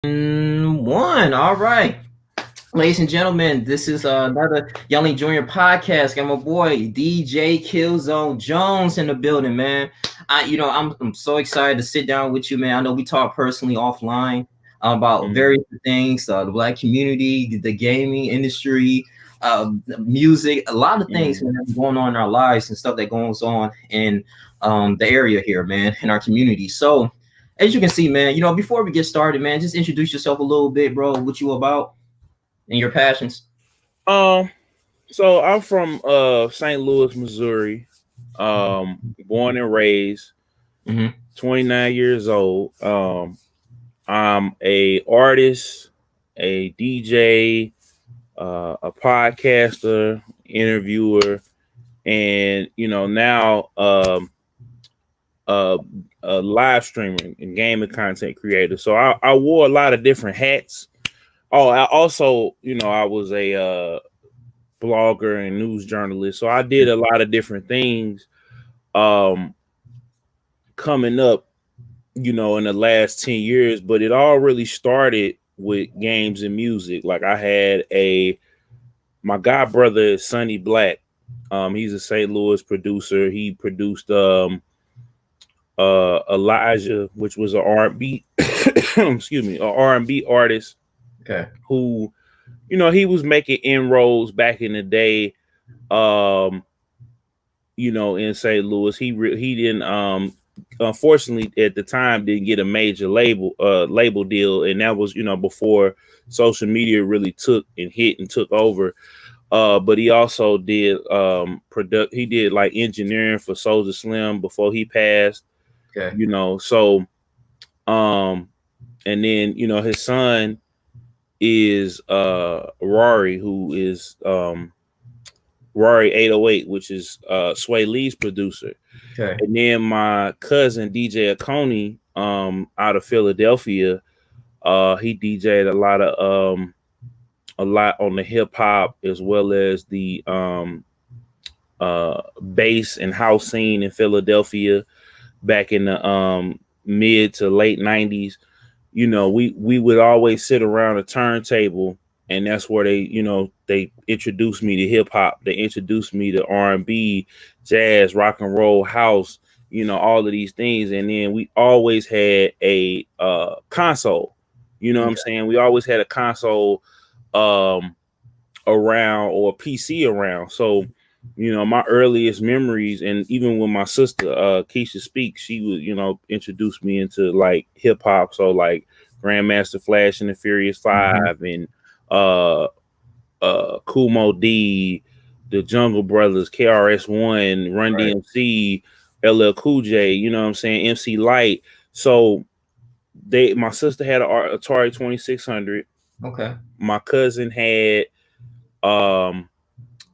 One. All right. Ladies and gentlemen, this is another Yelling Junior podcast. Got my boy DJ Killzone Jones in the building, man. I'm so excited to sit down with you, man. I know we talk personally offline about various things, the black community, the gaming industry, music, a lot of things man, going on in our lives and stuff that goes on in the area here, man, in our community. So, as you can see, man, before we get started, man, just introduce yourself a little bit, bro. What you about? And your passions. Um, so I'm from St. Louis, Missouri. Born and raised, Mm-hmm. 29 years old. I'm a artist, a DJ, a podcaster, interviewer, and now uh, a live streamer and gaming content creator. So I wore a lot of different hats. Oh, I also, I was a blogger and news journalist. So I did a lot of different things um coming up, in the last 10 years, but it all really started with games and music. Like I had my god brother is Sonny Black. He's a St. Louis producer. He produced Elijah, which was an R&B excuse me, an R&B artist Okay. who, he was making inroads back in the day. Um, in St. Louis. He didn't unfortunately at the time didn't get a major label deal, and that was before social media really took and hit and took over. But he also did he did like engineering for Soulja Slim before he passed. Okay. So and then his son is Rory, who is Rory 808, which is Sway Lee's producer. Okay. And then my cousin DJ Akoni, out of Philadelphia, he DJ'd a lot on the hip hop as well as the bass and house scene in Philadelphia back in the mid to late 90s. We would always sit around a turntable, and that's where they introduced me to hip hop. They introduced me to R&B, jazz, rock and roll, house, all of these things. And then we always had a console. What I'm saying? We always had a console around, or a PC around. So, my earliest memories, and even when my sister Keisha Speaks, she would, introduce me into like hip hop. So like Grandmaster Flash and the Furious 5 and Kumo D, the Jungle Brothers, KRS-One, Run DMC, LL Cool J, you know what I'm saying, MC Light. So my sister had an Atari 2600. Okay. My cousin had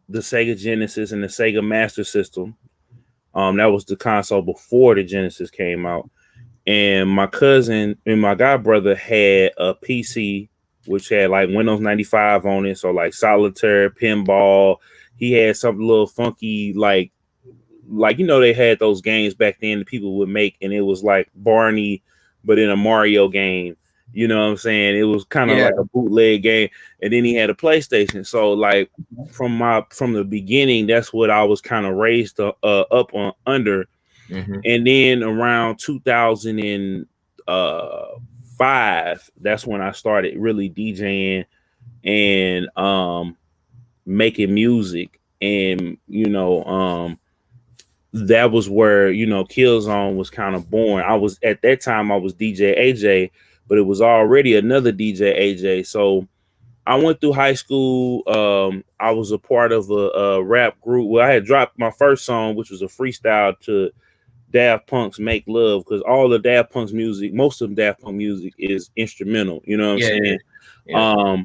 the Sega Genesis and the Sega Master System. That was the console before the Genesis came out. And my cousin and my god brother had a PC which had like Windows 95 on it, so like solitaire, pinball. He had something a little funky, like they had those games back then that people would make, and it was like Barney, but in a Mario game. You know what I'm saying? It was kind of like a bootleg game. And then he had a PlayStation. So like from the beginning, that's what I was kind of raised up on under. And then around 2005, that's when I started really DJing and making music. And that was where Killzone was kind of born. I was at that time I was DJ AJ, but it was already another DJ AJ. So I went through high school. I was a part of a rap group. Well, I had dropped my first song, which was a freestyle to Daft Punk's Make Love, because all the Daft Punk's music, most of Daft Punk music is instrumental. You know what I'm saying? Yeah.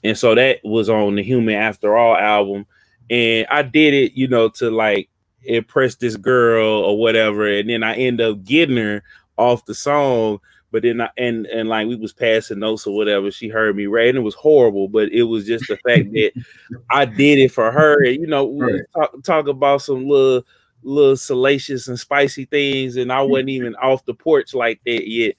And so that was on the Human After All album. And I did it, to like impress this girl or whatever. And then I end up getting her off the song. But then and like we was passing notes or whatever, she heard me rap, and it was horrible. But it was just the fact that I did it for her. And, we talk about some little salacious and spicy things, and I wasn't even off the porch like that yet.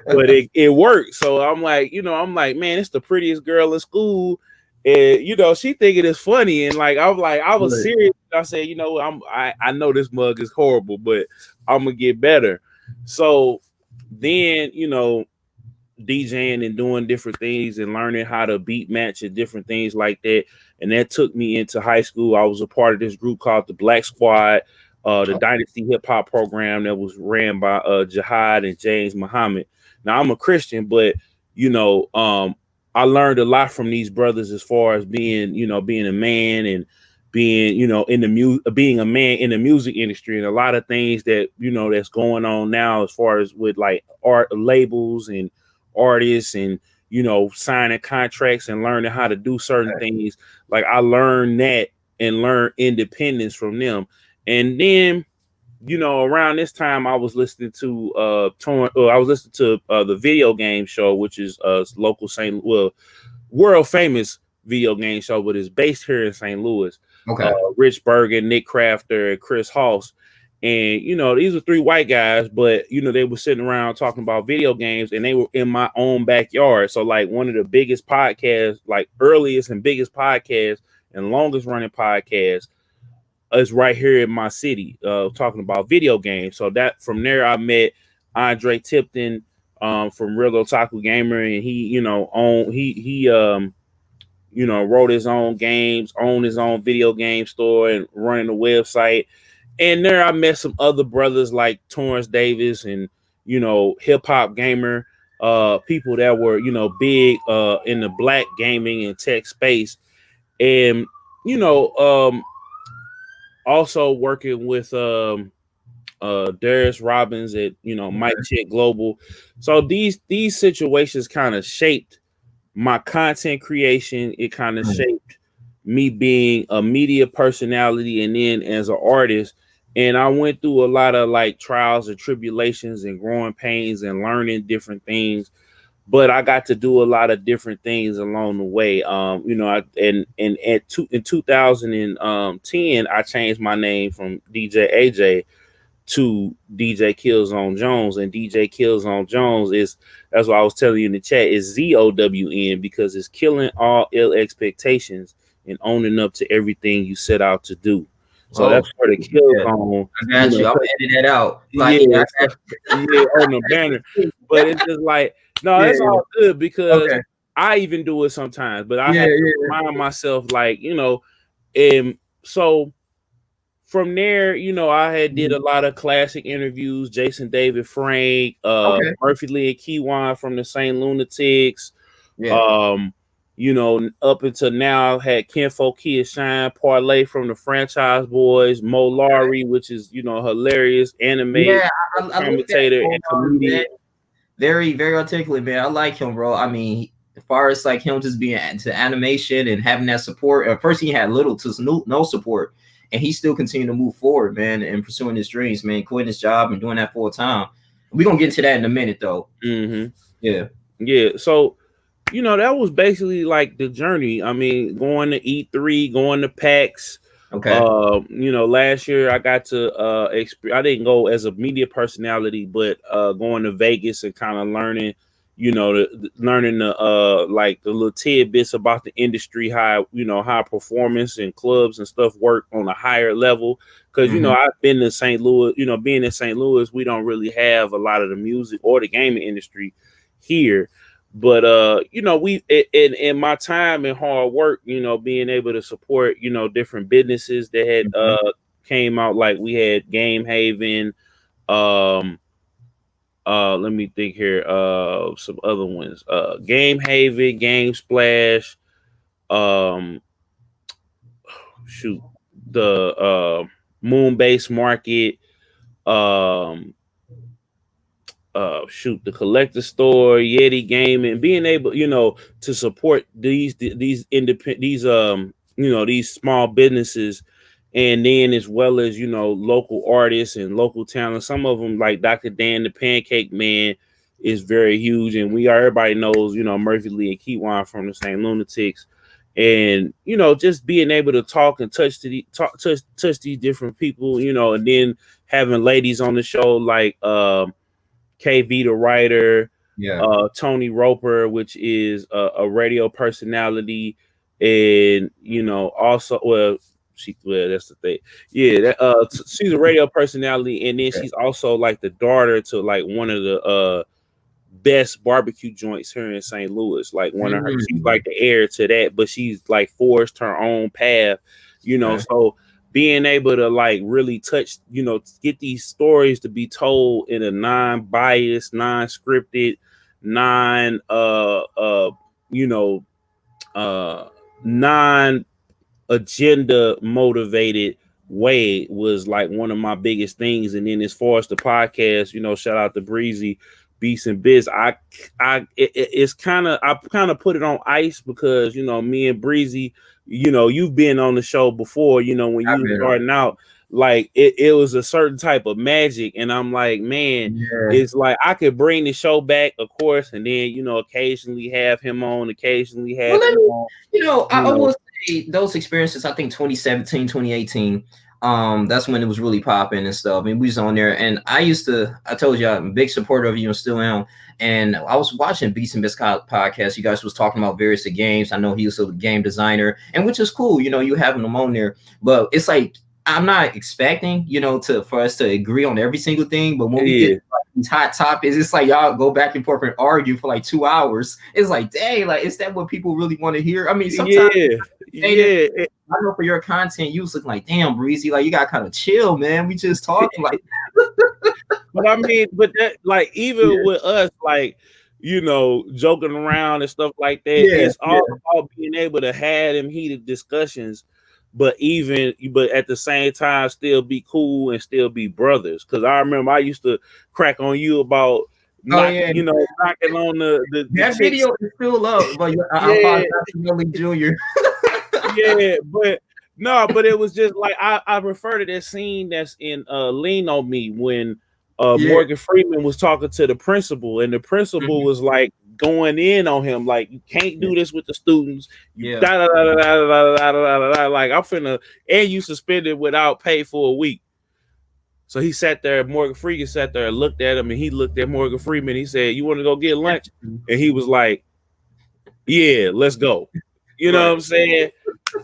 but it worked. So I'm like, I'm like, man, it's the prettiest girl in school. And she thinking it's funny. And like, I was Right. serious. I said, I know this mug is horrible, but I'm gonna get better. So then, DJing and doing different things and learning how to beat match and different things like that. And that took me into high school. I was a part of this group called the Black Squad, the Oh, Dynasty Hip Hop program that was ran by Jihad and James Muhammad. Now I'm a Christian, but I learned a lot from these brothers as far as being a man and being in being a man in the music industry, and a lot of things that that's going on now as far as with like art labels and artists and signing contracts and learning how to do certain okay. things. Like I learned that and learned independence from them. And then around this time I was listening to the video game show, which is local world famous video game show, but it's based here in St. Louis. Okay. Rich Bergen, Nick Crafter, and Chris Hoss. And these are three white guys, but they were sitting around talking about video games, and they were in my own backyard. So like one of the biggest podcasts, like earliest and biggest podcasts and longest running podcasts, is right here in my city, talking about video games. So that from there I met Andre Tipton from Real Otaku Gamer, and he wrote his own games, owned his own video game store, and running a website. And there I met some other brothers like Torrance Davis and Hip Hop Gamer, people that were big in the black gaming and tech space. And you know also working with Darius Robbins at Mike Check Global. So these situations kind of shaped my content creation. It kind of shaped me being a media personality, and then as an artist. And I went through a lot of like trials and tribulations and growing pains and learning different things. But I got to do a lot of different things along the way. In 2010, I changed my name from DJ AJ to DJ Killzone Jones, and DJ Killzone Jones that's what I was telling you in the chat, is ZOWN, because it's killing all ill expectations and owning up to everything you set out to do. So Oh, that's where the Killzone, I got you. I'm gonna edit that out. yeah, Like, yeah, I yeah, on the banner. But it's just like, no, yeah, it's all good, because okay. I even do it sometimes, but I Yeah, have to yeah. remind myself, like, and so from there, I had did a lot of classic interviews, Jason David Frank, Okay. Murphy Lee and Keywan from the St. Lunatics. Yeah. Up until now, I've had Kenfo Kia Shine, Parlay from the Franchise Boys, Mo Laurie, which is, hilarious anime Yeah, I looked at commentator and comedian. man. Very, very articulate, man. I like him, bro. I mean, as far as like him just being into animation and having that support, at first he had little to no support, and he still continued to move forward, man, and pursuing his dreams, man, quitting his job and doing that full time. We're gonna get into that in a minute, though. Mm-hmm. Yeah. Yeah. So, that was basically like the journey. I mean, going to E3, going to PAX. Okay. Last year I got to I didn't go as a media personality, but going to Vegas and kind of learning, learning the like the little tidbits about the industry, how performance and clubs and stuff work on a higher level. Because I've been to St. Louis, being in St. Louis, we don't really have a lot of the music or the gaming industry here. But we in my time and hard work, being able to support, different businesses that had came out, like we had Game Haven, let me think here, some other ones, Game Haven, Game Splash, shoot, the Moonbase Market, the collector store, Yeti Gaming, being able, to support these independent, these small businesses, and then as well as local artists and local talent. Some of them, like Dr. Dan the Pancake Man, is very huge, and everybody knows Murphy Lee and Keywan from the St. Lunatics. And just being able to talk and touch these different people, and then having ladies on the show like KV the writer, Yeah. Tony Roper, which is a radio personality, and also well that's the thing. Yeah, she's a radio personality, and then Okay. she's also like the daughter to like one of the best barbecue joints here in St. Louis. Like one of her, she's Mm. like the heir to that, but she's like forged her own path, Okay. So being able to like really touch, get these stories to be told in a non-biased, non-scripted, non you know non agenda motivated way was like one of my biggest things. And then as far as the podcast, shout out to Breezy Beats and Biz. It's kind of, I kind of put it on ice because me and Breezy, you've been on the show before, when I've you were been starting out, like it was a certain type of magic. And I'm like, man, yeah. it's like I could bring the show back, of course, and then occasionally have him on, occasionally Well, have let you me, on, I will say those experiences, I think 2017, 2018, that's when it was really popping and stuff. I mean, we was on there, and I told you I'm a big supporter of you and still am. And I was watching Beats and Bits podcast. You guys was talking about various games. I know he was a game designer, and which is cool, you having him on there. But it's like I'm not expecting, for us to agree on every single thing. But when we get these hot topics, it's like y'all go back and forth and argue for like 2 hours. It's like, dang, like is that what people really want to hear? I mean, sometimes I know for your content, you was looking like, damn, Breezy, like you got kind of chill, man. We just talking like but I mean, but that like even with us, like joking around and stuff like that, it's all about being able to have them heated discussions, but at the same time still be cool and still be brothers. Because I remember I used to crack on you about knocking on the that video is still up, but Junior. Yeah, but no, but it was just like I refer to that scene that's in Lean on Me when Morgan Freeman was talking to the principal, and the principal was like going in on him, like you can't do this with the students. Like I'm finna, and you suspended without pay for a week. So he sat there, Morgan Freeman sat there and looked at him, and he looked at Morgan Freeman. He said, "You want to go get lunch?" And he was like, "Yeah, let's go." You know what I'm saying?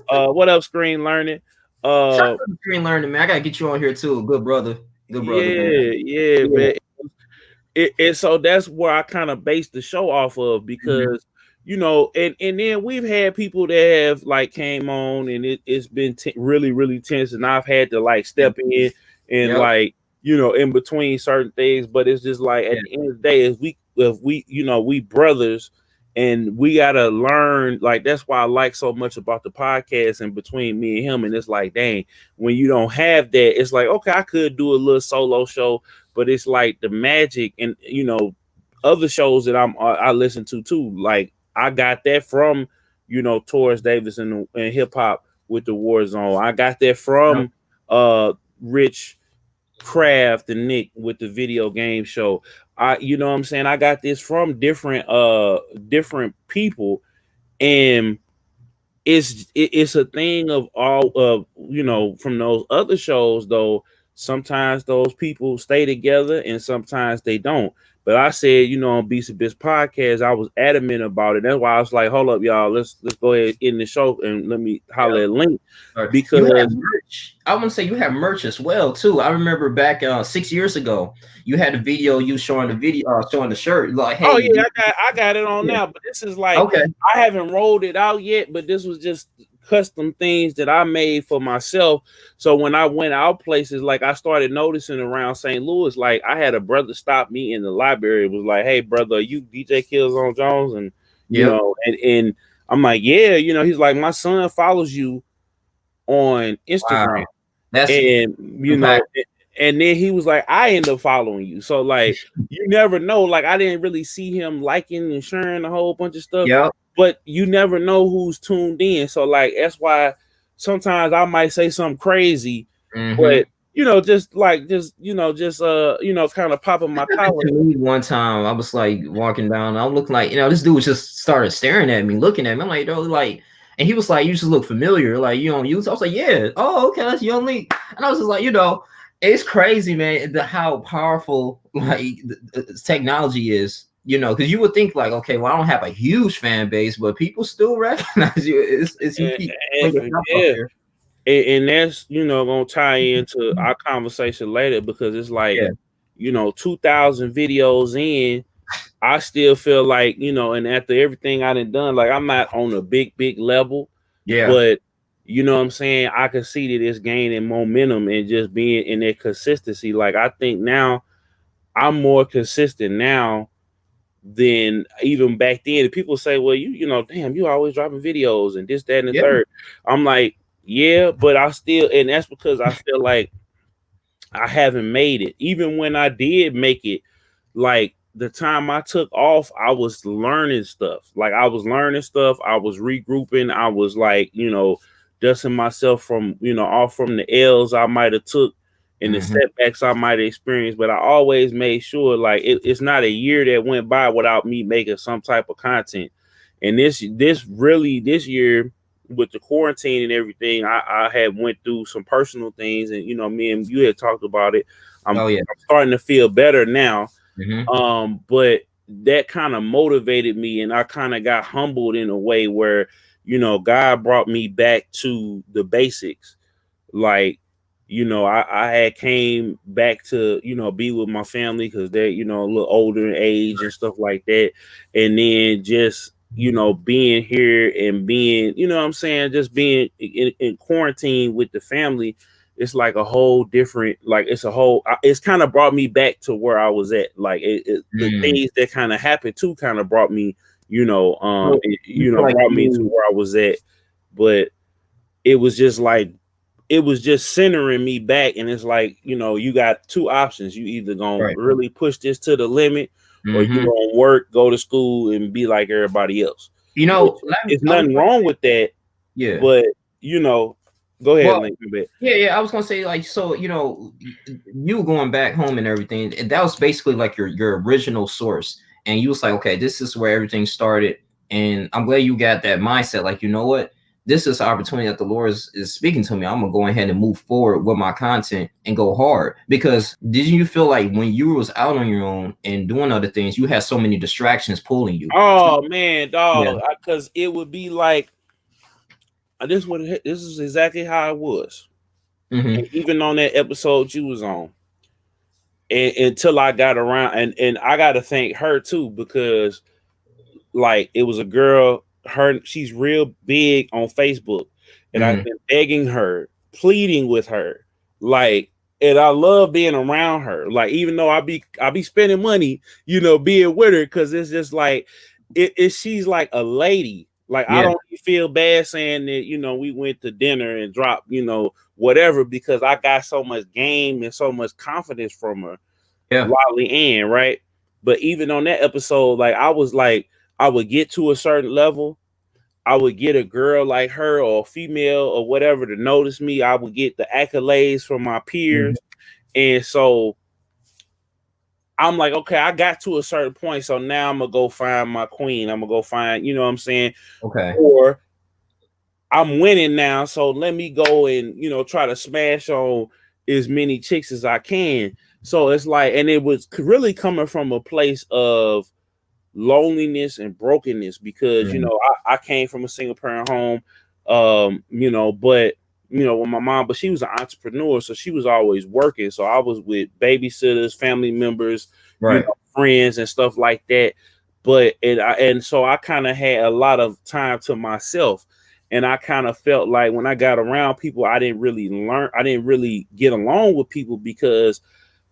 What up, Screen Learning? Shout out to Screen Learning, man. I gotta get you on here too. Good brother. Man. Yeah, man. And so that's where I kind of based the show off of because and then we've had people that have like came on and it's been really, really tense, and I've had to like step in and like in between certain things, but it's just like at the end of the day, if we brothers. And we gotta learn, like that's why I like so much about the podcast and between me and him. And it's like, dang, when you don't have that, it's like, okay, I could do a little solo show, but it's like the magic and other shows that I listen to too. Like I got that from Taurus Davis and hip hop with the War Zone. I got that from Rich Craft and Nick with the video game show. You know what I'm saying? I got this from different people, and it's a thing of all of from those other shows though. Sometimes those people stay together and sometimes they don't. But I said, on Beast of Biz podcast, I was adamant about it. That's why I was like, hold up, y'all, let's go ahead in the show and let me holler at Link. Because you have merch. I want to say you have merch as well too. I remember back 6 years ago, you had a video you showing the shirt. Like, hey, I got it on now, but this is like I haven't rolled it out yet, but this was just custom things that I made for myself. So when I went out places, like I started noticing around St. Louis, like I had a brother stop me in the library. It was like, hey brother, are you DJ Killzone Jones? And and I'm like, yeah, he's like, my son follows you on Instagram. Wow. That's and and then he was like, I end up following you. So like you never know. Like I didn't really see him liking and sharing a whole bunch of stuff. But you never know who's tuned in. So like that's why sometimes I might say something crazy, but just kind of popping my collar. One time I was like walking down, I'm looking like, this dude just started staring at me, looking at me. I'm like, and he was like, you just look familiar, like you on YouTube. I was like, yeah, oh, okay, that's Young Leak. And I was just like, it's crazy, man, how powerful like the technology is you know, because you would think like, okay, well, I don't have a huge fan base, but people still recognize you. It's you keep putting yourself up Yeah, there. and that's gonna tie into our conversation later because it's like, Yeah, 2,000 videos in, I still feel like, and after everything I done, like I'm not on a big level, yeah. but you know what I'm saying, I can see that it's gaining momentum and just being in that consistency. Like I think now I'm more consistent now than even back then. And people say, well, damn, you always dropping videos and this, that, and the Yeah. third. I'm like, yeah, but I still, and that's because I feel like I haven't made it. Even when I did make it, like the time I took off, I was learning stuff. Like I was learning stuff. I was regrouping. I was like, dusting myself from, off from the L's I might have took and the Hmm. setbacks I might have experienced. But I always made sure like it's not a year that went by without me making some type of content. And this year with the quarantine and everything, I had went through some personal things, and me and you had talked about it. I'm Oh yeah. starting to feel better now, Hmm. but that kind of motivated me, and I kind of got humbled in a way where God brought me back to the basics. Like, I had came back to be with my family because they're a little older in age and stuff like that, and then just being here and being what I'm saying, just being in quarantine with the family. It's like a whole different, like it's kind of brought me back to where I was at. Like the Mm. things that kind of happened too kind of brought me, So you feel like brought me to you where I was at. But it was just like it was just centering me back, and it's like you got two options. You either gonna right. really push this to the limit, or you Hmm. gonna work, go to school, and be like everybody else. You Which know, is I was nothing gonna wrong say, with that, yeah. but you know go ahead, Well, Link. A bit. yeah, yeah. I was gonna say like, so you going back home and everything, and that was basically like your original source, and you was like, okay, this is where everything started, and I'm glad you got that mindset. Like, you know what? This is an opportunity that the Lord is speaking to me. I'm gonna go ahead and move forward with my content and go hard. Because did you feel like when you was out on your own and doing other things, you had so many distractions pulling you? Oh man, Yeah. dog, because it would be like this is exactly how it was. Hmm. And even on that episode you was on, and until I got around, and I got to thank her too, because like it was a girl, she's real big on Facebook, and I've Hmm. been begging her, pleading with her, like, and I love being around her. Like, even though I be spending money, being with her, because it's just like she's like a lady. Like, I Yeah. don't feel bad saying that, we went to dinner and dropped, whatever, because I got so much game and so much confidence from her, Yeah. Lolly Ann, right? But even on that episode, like I was like, I would get to a certain level, I would get a girl like her or a female or whatever to notice me. I would get the accolades from my Hmm. peers. And so I'm like, okay, I got to a certain point. So now I'm gonna go find my queen. I'm gonna go find, you know what I'm saying? Okay. Or I'm winning now. So let me go and, try to smash on as many chicks as I can. So it's like, and it was really coming from a place of loneliness and brokenness, because Mm. I came from a single parent home, but with my mom, but she was an entrepreneur, so she was always working. So I was with babysitters, family members, Right. friends and stuff like that. But and so I kind of had a lot of time to myself, and I kind of felt like when I got around people, I didn't really get along with people, because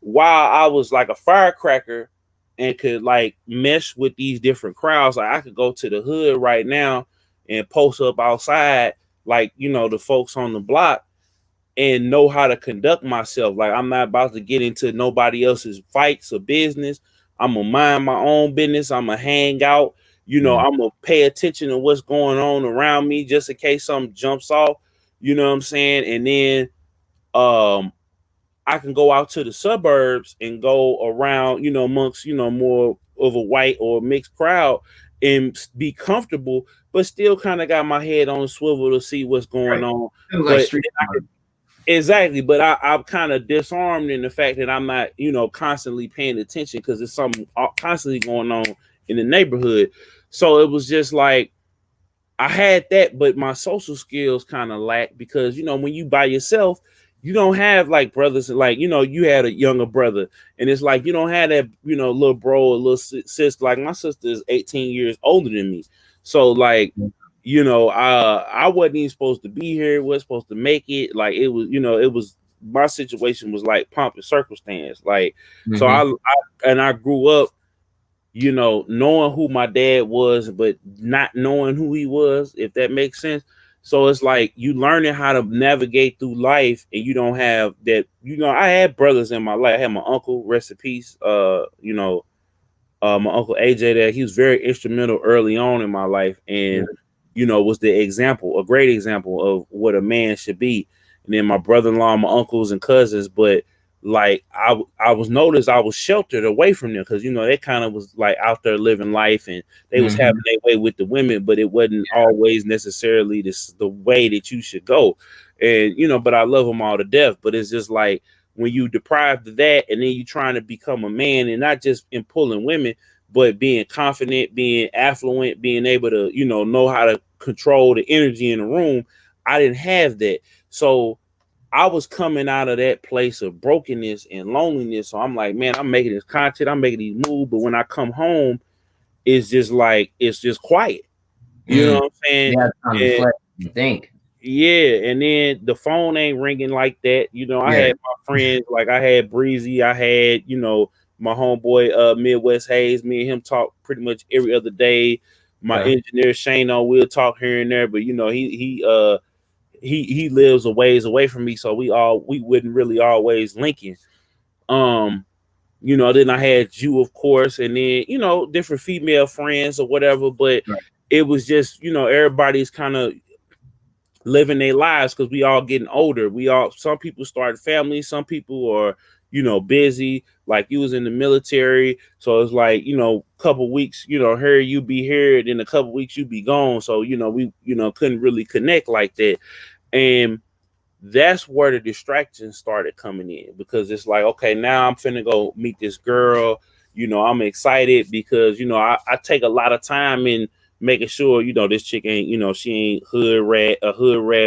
while I was like a firecracker and could like mesh with these different crowds, like I could go to the hood right now and post up outside, like the folks on the block, and know how to conduct myself. Like, I'm not about to get into nobody else's fights or business. I'm gonna mind my own business. I'm gonna hang out. Mm. I'm gonna pay attention to what's going on around me, just in case something jumps off. You know what I'm saying? And then um I can go out to the suburbs and go around, amongst, more of a white or mixed crowd, and be comfortable, but still kind of got my head on a swivel to see what's going Right. on. It was like But street then I could, smart. Exactly, but I'm kind of disarmed in the fact that I'm not, constantly paying attention because there's something constantly going on in the neighborhood. So it was just like I had that, but my social skills kind of lack because when you by yourself, you don't have like brothers. Like you had a younger brother, and it's like you don't have that little bro or little sister. Like my sister is 18 years older than me, so like I wasn't even supposed to be here. Was supposed to make it. Like it was my situation was like pomp and circumstance. Like so Mm-hmm. I grew up knowing who my dad was, but not knowing who he was, if that makes sense. So it's like you learning how to navigate through life, and you don't have that. I had brothers in my life. I had my uncle, rest in peace. My uncle AJ, that he was very instrumental early on in my life, and was the example, a great example of what a man should be. And then my brother-in-law, my uncles and cousins, but like I was noticed I was sheltered away from them because they kind of was like out there living life, and they was Mm-hmm. having their way with the women, but it wasn't always necessarily the way that you should go. And but I love them all to death, but it's just like when you deprived of that, and then you trying to become a man, and not just in pulling women, but being confident, being affluent, being able to know how to control the energy in the room. I didn't have that. So I was coming out of that place of brokenness and loneliness. So I'm like, man, I'm making this content, I'm making these moves, but when I come home, it's just like it's just quiet. You know Mm. what I'm saying? You have time to And reflect and think. yeah, and then the phone ain't ringing like that. I Yeah. had my friends, like I had Breezy, I had, my homeboy Midwest Hayes. Me and him talk pretty much every other day. My Yeah. engineer Shane, we'll talk here and there, but he lives a ways away from me, so we wouldn't really always linking. Um, then I had you, of course, and then different female friends or whatever, but Right. it was just everybody's kind of living their lives because we all getting older. Some people started families, some people are busy. Like you was in the military, so it's like couple weeks, here you be here, then a couple weeks you be gone. So we couldn't really connect like that, and that's where the distractions started coming in because it's like, okay, now I'm finna go meet this girl. I'm excited because I take a lot of time in making sure this chick ain't she ain't hood rat,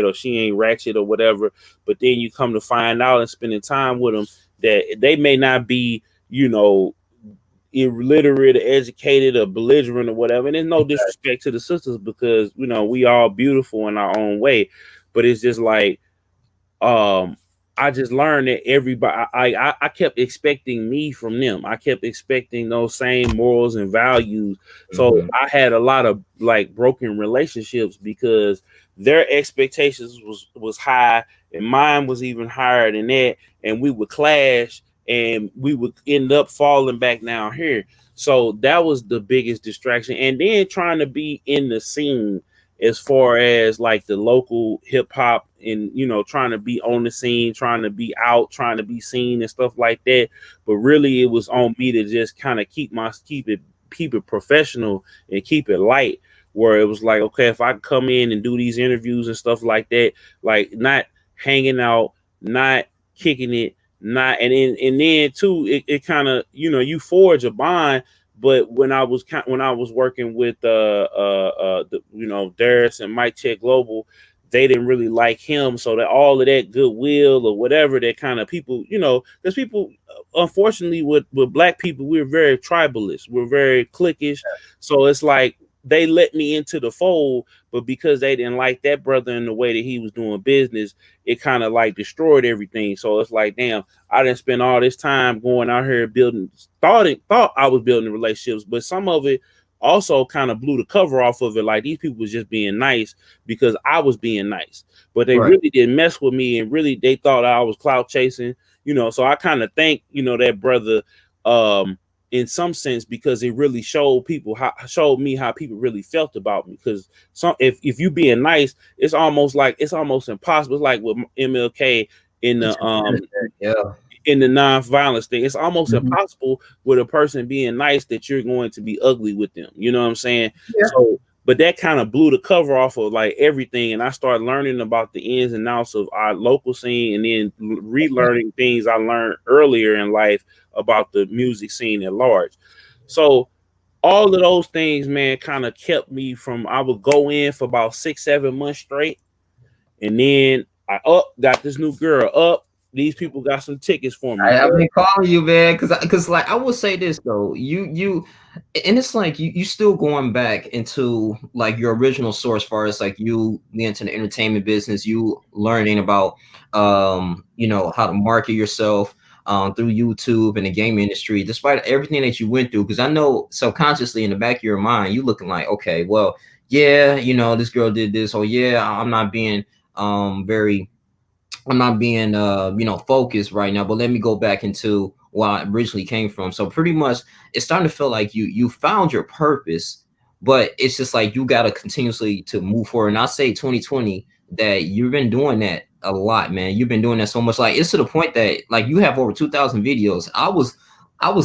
or she ain't ratchet or whatever. But then you come to find out and spending time with them that they may not be illiterate or educated or belligerent or whatever. And there's no disrespect to the sisters because we all beautiful in our own way, but it's just like um I just learned that everybody I kept expecting me from them. I kept expecting those same morals and values. So Mm-hmm. I had a lot of like broken relationships because their expectations was high and mine was even higher than that, and we would clash and we would end up falling back down here. So that was the biggest distraction. And then trying to be in the scene as far as like the local hip hop and trying to be on the scene, trying to be out, trying to be seen and stuff like that. But really it was on me to just kind of keep it professional and keep it light, where it was like, okay, if I come in and do these interviews and stuff like that, like not hanging out, not kicking it, not and then too it kind of you forge a bond. But when I was working with Darius and Mike Check Global, they didn't really like him. So that all of that goodwill or whatever that kind of people, because people, unfortunately, with black people, we're very tribalist, we're very cliquish. So it's like they let me into the fold, but because they didn't like that brother in the way that he was doing business, it kind of like destroyed everything. So it's like, damn, I didn't spend all this time going out here building, thought I was building relationships, but some of it also kind of blew the cover off of it. Like these people was just being nice because I was being nice, but they Right. really didn't mess with me, and really they thought I was clout chasing. So I kind of thank that brother, um, in some sense, because it really showed me how people really felt about me. Because if you being nice, it's almost impossible. It's like with MLK in It's the a benefit. Yeah. non-violence thing. It's almost Mm-hmm. impossible with a person being nice that you're going to be ugly with them. You know what I'm saying? Yeah. So but that kind of blew the cover off of like everything, and I started learning about the ins and outs of our local scene, and then relearning things I learned earlier in life about the music scene at large. So all of those things, man, kind of kept me from. I would go in for about 6, 7 months straight, and then I got this new girl up. These people got some tickets for me. I've been calling you, man, because like I will say this though, and it's like you still going back into like your original source, far as like you into the entertainment business, you learning about how to market yourself through YouTube and the game industry, despite everything that you went through. Because I know subconsciously in the back of your mind, you looking like, okay, well, yeah, this girl did this, or yeah, very I'm not being focused right now, but let me go back into where I originally came from. So pretty much it's starting to feel like you found your purpose, but it's just like you gotta continuously to move forward. And I say 2020 that you've been doing that a lot, man. You've been doing that so much. Like it's to the point that like you have over 2,000 videos. I was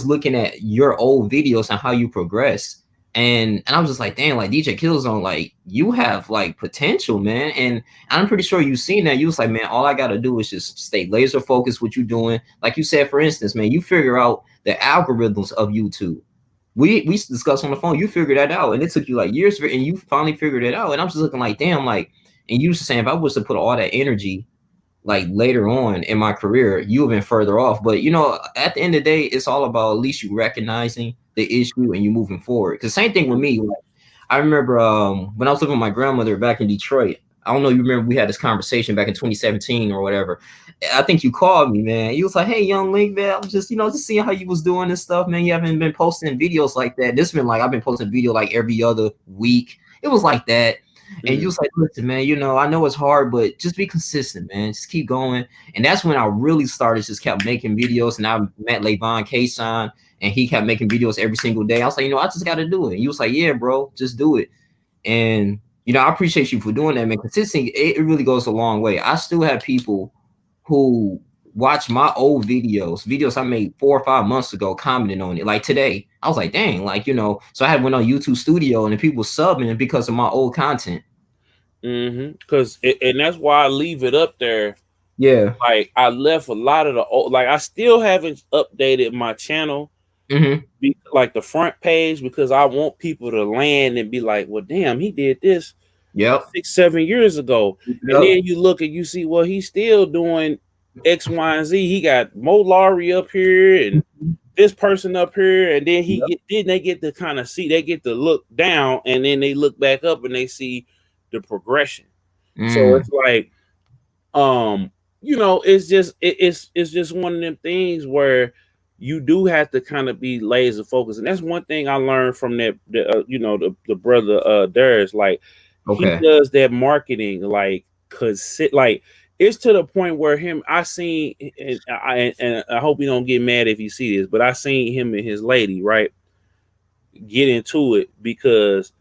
looking at your old videos and how you progressed. And I was just like, damn, like DJ Killzone, like you have like potential, man. And I'm pretty sure you've seen that. You was like, man, all I gotta do is just stay laser focused what you're doing. Like you said, for instance, man, you figure out the algorithms of YouTube. We discussed on the phone. You figured that out, and it took you like years, and you finally figured it out. And I'm just looking like, damn, like, and you was saying if I was to put all that energy like later on in my career, you have been further off. But at the end of the day, it's all about at least you recognizing the issue and you moving forward. Because same thing with me. Like, I remember when I was living with my grandmother back in Detroit. I don't know, you remember we had this conversation back in 2017 or whatever. I think you called me, man. You was like, "Hey, young Link, man, I was just seeing how you was doing this stuff, man. You haven't been posting videos like that. This been like I've been posting video like every other week. It was like that." And you was like, listen, man, I know it's hard, but just be consistent, man. Just keep going. And that's when I really started, just kept making videos. And I met Levon Kason, and he kept making videos every single day. I was like, I just got to do it. And you was like, yeah, bro, just do it. And, I appreciate you for doing that, man. Consistency, it really goes a long way. I still have people who watch my old videos I made 4 or 5 months ago, commenting on it. Like today, I was like, dang, like, so I had went on YouTube Studio and the people subbing because of my old content. Because and that's why I leave it up there. Yeah. Like I left a lot of the old, like I still haven't updated my channel, like the front page, because I want people to land and be like, well, damn, he did this Yep. 6, 7 years ago. And then you look and you see, well, he's still doing X, Y, and Z. He got Mo Laurie up here and this person up here, and then they get to kind of see, they get to look down, and then they look back up and they see the progression. So it's like, it's just one of them things where you do have to kind of be laser focused, and that's one thing I learned from the brother Darius. Like he does that marketing like like it's to the point where I seen, and I hope you don't get mad if you see this, but I seen him and his lady get into it because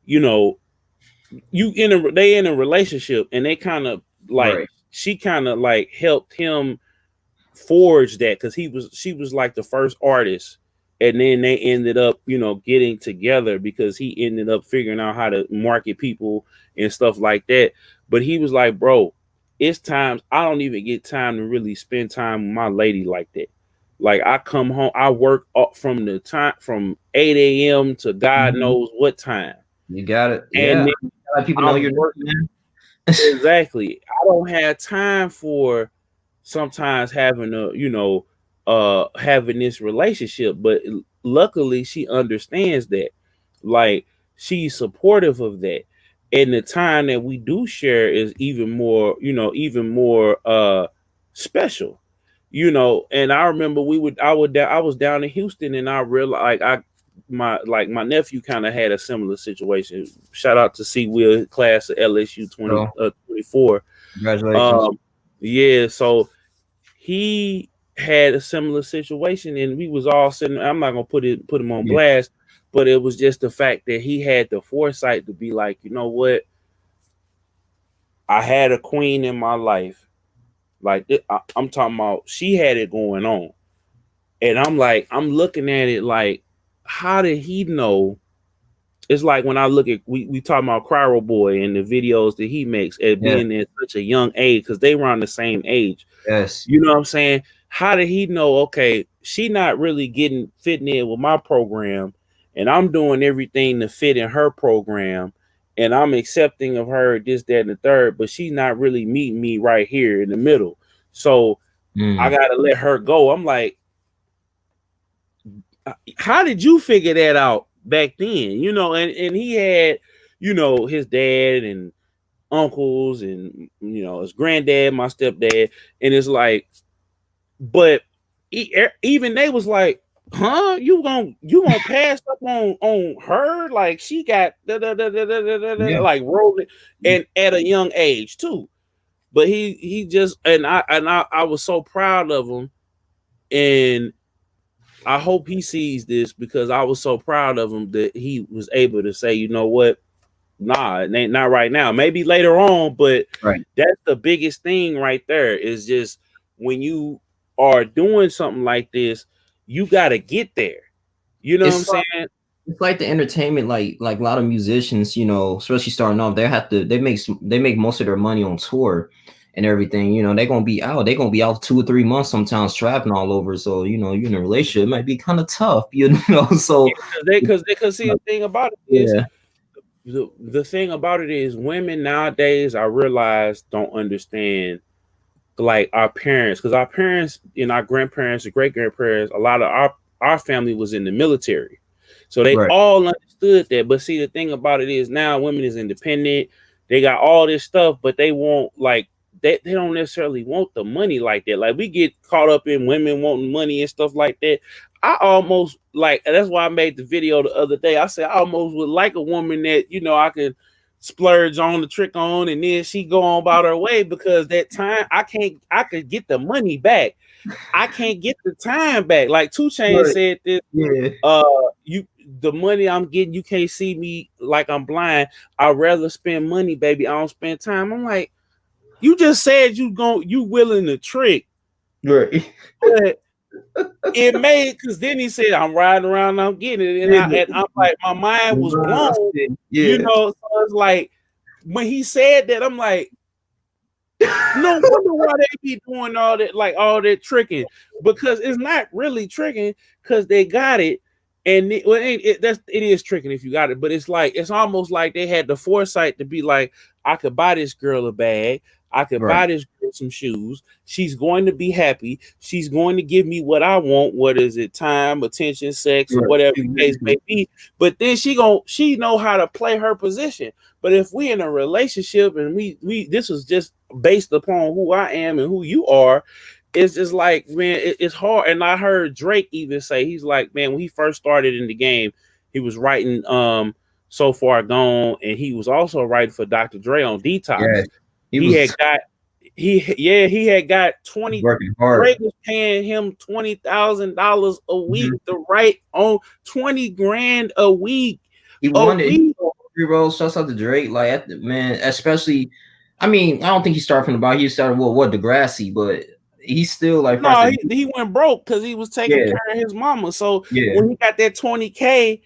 they in a relationship, and they kind of like she kind of like helped him forge that, because she was like the first artist, and then they ended up getting together because he ended up figuring out how to market people and stuff like that. But he was like, bro, it's times I don't even get time to really spend time with my lady like that. Like I come home, I work up from 8 a.m. to God knows what time. You got it. And yeah, people know you're working. Exactly. I don't have time for sometimes having having this relationship, but luckily she understands that. Like she's supportive of that. And the time that we do share is even more special. And I remember I was down in Houston, and I realized my nephew kind of had a similar situation. Shout out to C Will, class of LSU 24. Congratulations. Yeah, so he had a similar situation, and we was all sitting. I'm not gonna put him on blast, but it was just the fact that he had the foresight to be like, you know what, I had a queen in my life. Like I'm talking about, she had it going on, and I'm looking at it like, how did he know it's like when I look at we talking about Cryo Boy and the videos that he makes at Yeah. being at such a young age, because they were on the same age. Yes. You know what I'm saying? How did he know? Okay, she not really getting fitting in with my program, and I'm doing everything to fit in her program, and I'm accepting of her this, that, and the third, but she's not really meeting me right here in the middle. So I Mm. gotta let her go. I'm like, how did you figure that out back then? You know, and he had, you know, his dad and uncles and you know his granddad, my stepdad, and it's like, but even they was like, huh, you gonna pass up on her, like she got Yeah. like rolling, and at a young age too. But he just, and I was so proud of him, and I hope he sees this, because I was so proud of him that he was able to say, you know what, nah, it ain't, not right now. Maybe later on, but Right. that's the biggest thing right there. Is just when you are doing something like this, you got to get there. You know what I'm It's saying? it's like the entertainment, like a lot of musicians, you know, especially starting off, they make most of their money on tour and everything. You know, they're gonna be out 2 or 3 months sometimes traveling all over. So, you know, you're in a relationship, it might be kind of tough, you know. So Because see, the thing about it is, yeah, the thing about it is, women nowadays, I realize, don't understand like our parents, because our parents and our grandparents and great grandparents, a lot of our family was in the military, so they right. all understood that. But see, the thing about it is, now women is independent, they got all this stuff, but they won't like, they don't necessarily want the money like that. Like we get caught up in women wanting money and stuff like that. I almost like, that's why I made the video the other day. I said I almost would like a woman that, you know, I could splurge on the trick on, and then she go on about her way, because that time I could get the money back. I can't get the time back. Like 2 Chainz Right. said this, Yeah. uh you, the money I'm getting, you can't see me like I'm blind. I'd rather spend money, baby. I don't spend time. I'm like, you just said you willing to trick, Right. but it made, because then he said I'm riding around, I'm getting it, and I'm like, my mind was blown, you Yeah. know. So it's like, when he said that, I'm like, no wonder why they be doing all that, like all that tricking, because it's not really tricking, because they got it, and well, it is tricking if you got it, but it's like, it's almost like they had the foresight to be like, I could buy this girl a bag, I could Right. buy this girl some shoes. She's going to be happy. She's going to give me what I want. What is it? Time, attention, sex, or Right. whatever the case may be. But then she know how to play her position. But if we in a relationship and we this is just based upon who I am and who you are, it's just like, man, it's hard. And I heard Drake even say, he's like, man, when he first started in the game, he was writing So Far Gone, and he was also writing for Dr. Dre on Yeah. Detox. He He was had got he had got 20. working hard. Drake was paying him $20,000 a week Mhm. to write on, 20 grand a week. He A wanted he week. three rolls. Shouts out to Drake. Like man, especially. I mean, I don't think he started from the bottom. He started what Degrassi, but he's still like first. No, he went broke because he was taking Yeah, care of his mama. So yeah, when he got that 20K,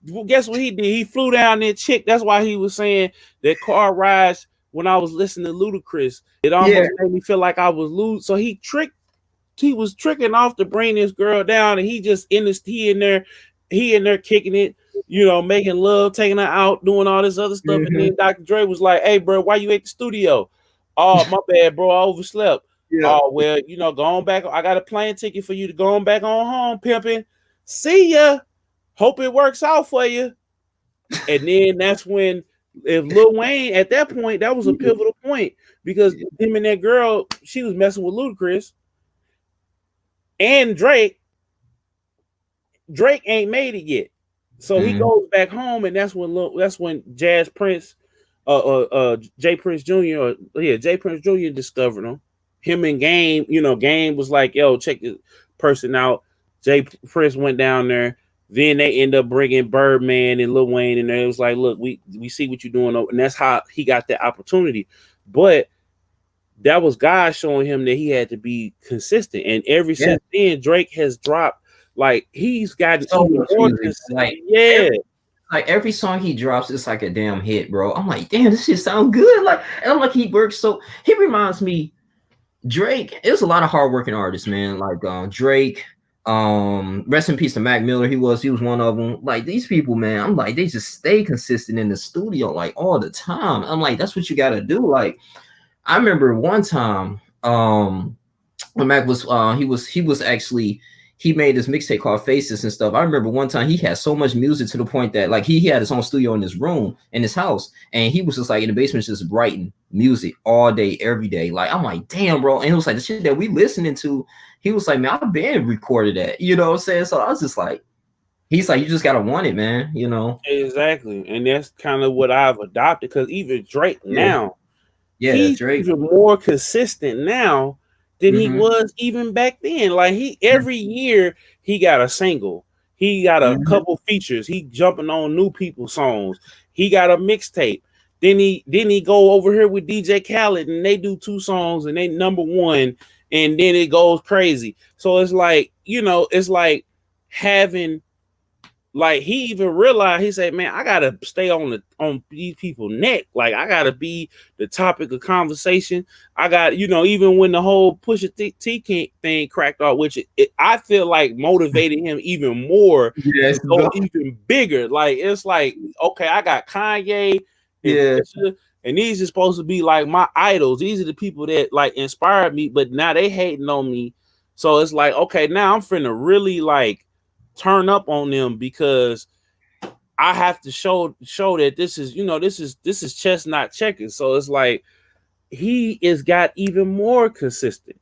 well, guess what he did? He flew down that chick. That's why he was saying that car rides, when I was listening to Ludacris, it yeah. almost made me feel like I was losing. So he was tricking off to bring this girl down, and he just he in there kicking it, you know, making love, taking her out, doing all this other stuff. And Mhm. then Dr. Dre was like, "Hey, bro, why you at the studio?" "Oh, my bad, bro, I overslept." Yeah. "Oh, well, you know, go on back. I got a plane ticket for you to go on back on home, pimping. See ya. Hope it works out for you." And then that's when, if Lil Wayne, at that point, that was a pivotal point, because him and that girl, she was messing with Ludacris and Drake. Drake ain't made it yet, so he Mhm. goes back home, and that's when Jazz Prince, Jay Prince Jr. Jay Prince Jr. discovered him. Him and Game, you know, Game was like, "Yo, check this person out." Jay Prince went down there. Then they end up bringing Birdman and Lil Wayne in there. It was like, "Look, we see what you're doing," and that's how he got that opportunity. But that was God showing him that he had to be consistent. And ever Yeah. since then, Drake has dropped, like, he's gotten So even much more music. consistent. Like Yeah. like every song he drops, it's like a damn hit, bro. I'm like, damn, this shit sound good. Like, and I'm like, he works so. He reminds me Drake. It was a lot of hardworking artists, man. Like Drake. Rest in peace to Mac Miller. He was one of them. Like these people, man. I'm like, they just stay consistent in the studio like all the time. I'm like, that's what you got to do. Like, I remember one time. When Mac was he was actually he made this mixtape called Faces and stuff. I remember one time he had so much music to the point that like he had his own studio in his room in his house, and he was just like in the basement just writing music all day, every day. Like I'm like, damn, bro. And it was like the shit that we listening to. He was like, man, I've been recorded that. You know what I'm saying? So I was just like, he's like, you just gotta want it, man. You know? Exactly, and that's kind of what I've adopted. Because even Drake Yeah, now, yeah, he's Drake. even more consistent now than he Mm-hmm. was even back then. Like he every year he got a single, he got a Mm-hmm. couple features, he jumping on new people's songs, he got a mixtape. Then he go over here with DJ Khaled and they do two songs and they number one, and then it goes crazy. So it's like, it's like having, like, he even realized, he said, man, I gotta stay on these people's neck. Like I gotta be the topic of conversation. I got, even when the whole Pusha T thing cracked off, which I feel like motivated him even more Yes, to go even bigger. Like it's like, okay, I got Kanye and yeah, Pusha, and these are supposed to be like my idols. These are the people that like inspired me, but now they hating on me. So it's like, okay, now I'm finna really like turn up on them, because I have to show that this is, this is chess not checkers. So it's like he is got even more consistent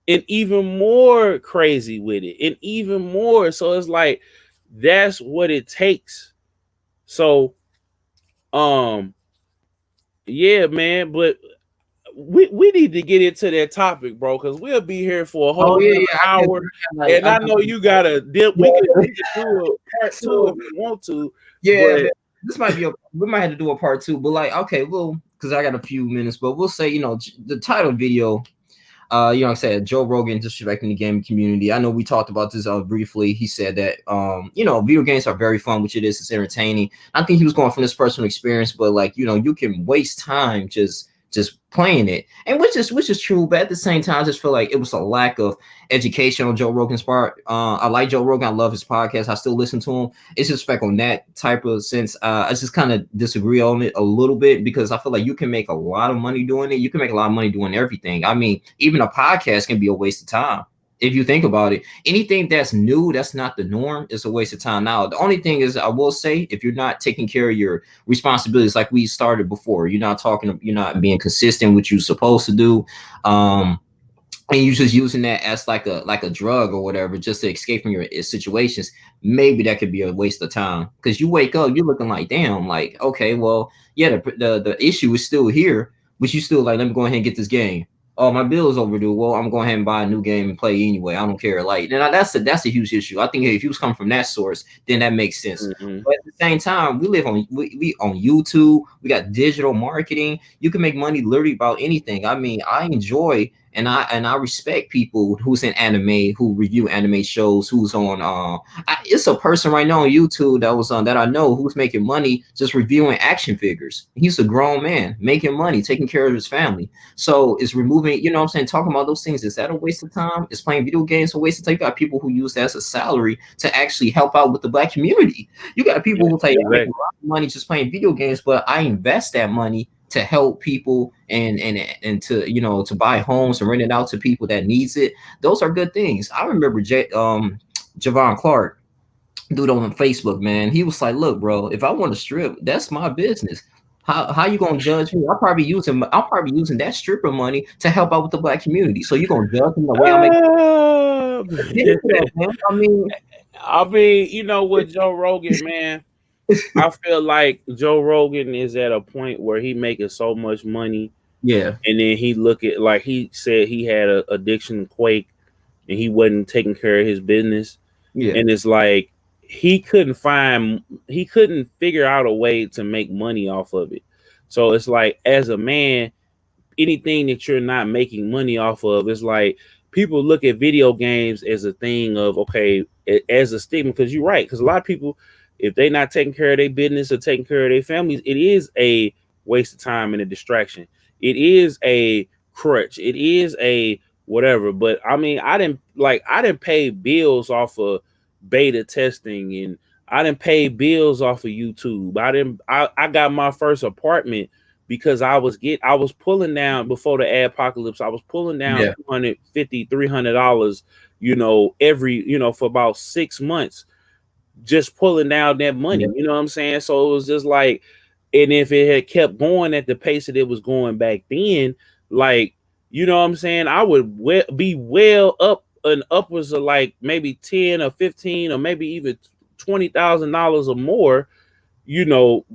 and even more crazy with it and even more. So it's like that's what it takes. So um yeah, man, but we need to get into that topic, bro, because we'll be here for a oh whole yeah, another yeah. I hour. like And I know you gotta dip. We could do a part two so if you want to, yeah, man. but This might be we might have to do a part two, but like okay, well, because I got a few minutes, but we'll say the title video. Like I said, Joe Rogan disrespecting the gaming community. I know we talked about this briefly. He said that video games are very fun, which it is. It's entertaining. I think he was going from this personal experience, but like you can waste time just playing it, and which is true. But at the same time, I just feel like it was a lack of education on Joe Rogan's part. I like Joe Rogan. I love his podcast. I still listen to him. It's just like on that type of sense. I just kind of disagree on it a little bit because I feel like you can make a lot of money doing it. You can make a lot of money doing everything. I mean, even a podcast can be a waste of time. If you think about it, anything that's new, that's not the norm, is a waste of time. Now, the only thing is, I will say, if you're not taking care of your responsibilities, like we started before, you're not being consistent with what you're supposed to do. Um, and you're just using that as like a drug or whatever just to escape from your situations, maybe that could be a waste of time because you wake up, you're looking like, damn, like, okay, well, yeah, the issue is still here, but you still like, let me go ahead and get this game. Oh, my bill is overdue. Well, I'm going ahead and buy a new game and play anyway. I don't care. Like, now that's a huge issue. I think if you was coming from that source, then that makes sense. mhm. But at the same time, we on YouTube. We got digital marketing. You can make money literally about anything. I mean, I enjoy and I respect people who's in anime, who review anime shows, who's on it's a person right now on YouTube that was on that I know who's making money just reviewing action figures. He's a grown man making money, taking care of his family. So it's removing, what I'm saying, talking about those things. Is that a waste of time? Is playing video games a waste of time? You got people who use that as a salary to actually help out with the black community. You got people Yeah, who say, I make a exactly. lot of money just playing video games, but I invest that money to help people and to to buy homes and rent it out to people that needs it. Those are good things. I remember Javon Clark, dude on Facebook, man. He was like, look, bro, if I want to strip, that's my business. How you gonna judge me? I'll probably using that stripper money to help out with the black community. So you gonna judge me the way I make Uh, ridiculous, man. I mean, I mean, with Joe Rogan, man, I feel like Joe Rogan is at a point where he making so much money, yeah, and then he look at, like he said, he had a addiction quake, and he wasn't taking care of his business, yeah, and it's like he couldn't figure out a way to make money off of it. So it's like, as a man, anything that you're not making money off of, is like, people look at video games as a thing of, okay, as a stigma, because you're right, because a lot of people, if they not taking care of their business or taking care of their families, it is a waste of time and a distraction. It is a crutch. It is a whatever. But I mean, I didn't pay bills off of beta testing, and I didn't pay bills off of YouTube. I got my first apartment because I was pulling down before the apocalypse. I was pulling down Yeah. $250, $300, every, for about 6 months, just pulling down that money. Yeah. You know what I'm saying? So it was just like, and if it had kept going at the pace that it was going back then, like, you know what I'm saying, I would be well up and upwards of like maybe 10 or 15 or maybe even $20,000 or more, you know,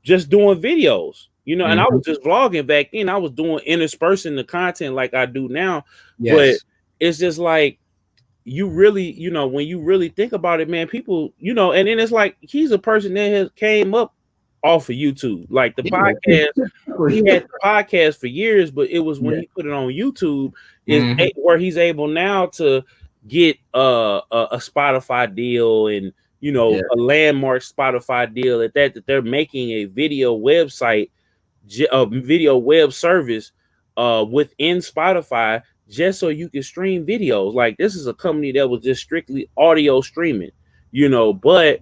just doing videos. And I Hmm. was just vlogging back then. I was doing interspersing the content like I do now, but Yes. it's just like, you really, when you really think about it, man, people, and then it's like he's a person that has came up off of YouTube, like the Yeah. podcast. He had the podcast for years, but it was when Yeah. he put it on YouTube Hmm. where he's able now to get a Spotify deal, and Yeah. a landmark Spotify deal at that they're making a video website, a video web service within Spotify, just so you can stream videos. Like, this is a company that was just strictly audio streaming, but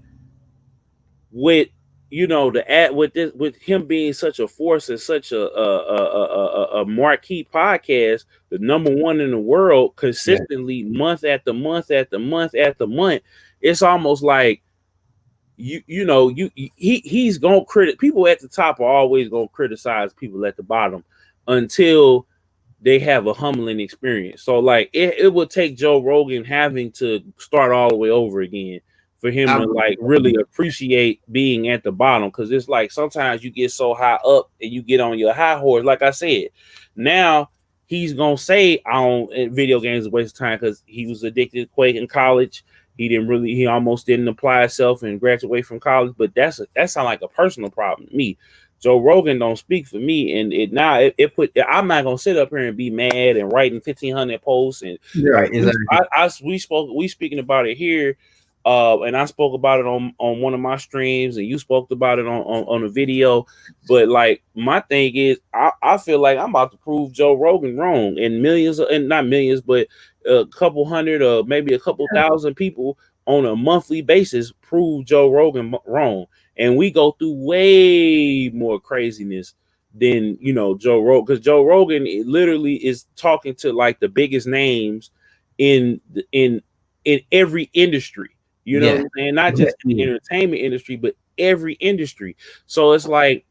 with the ad with this, with him being such a force and such a marquee podcast, the number one in the world, Yeah. consistently, month after month after month after month, it's almost like he's gonna people at the top are always gonna criticize people at the bottom until they have a humbling experience. So like it would take Joe Rogan having to start all the way over again for him I to like really appreciate being at the bottom. Cause it's like sometimes you get so high up and you get on your high horse. Like I said, now he's gonna say I don't video games is a waste of time because he was addicted to Quake in college. He almost didn't apply himself and graduate from college. But that sounds like a personal problem to me. Joe Rogan don't speak for me, and I'm not gonna sit up here and be mad and writing 1,500 posts and like Right. Exactly. we speaking about it here, and I spoke about it on one of my streams, and you spoke about it on a video. But like my thing is, I feel like I'm about to prove Joe Rogan wrong, and not millions, but a couple hundred or maybe a couple thousand people on a monthly basis prove Joe Rogan wrong, and we go through way more craziness than Joe Rogan, because Joe Rogan literally is talking to like the biggest names in in every industry. You know what Yeah. I'm saying? Not just in the entertainment industry, but every industry. So it's like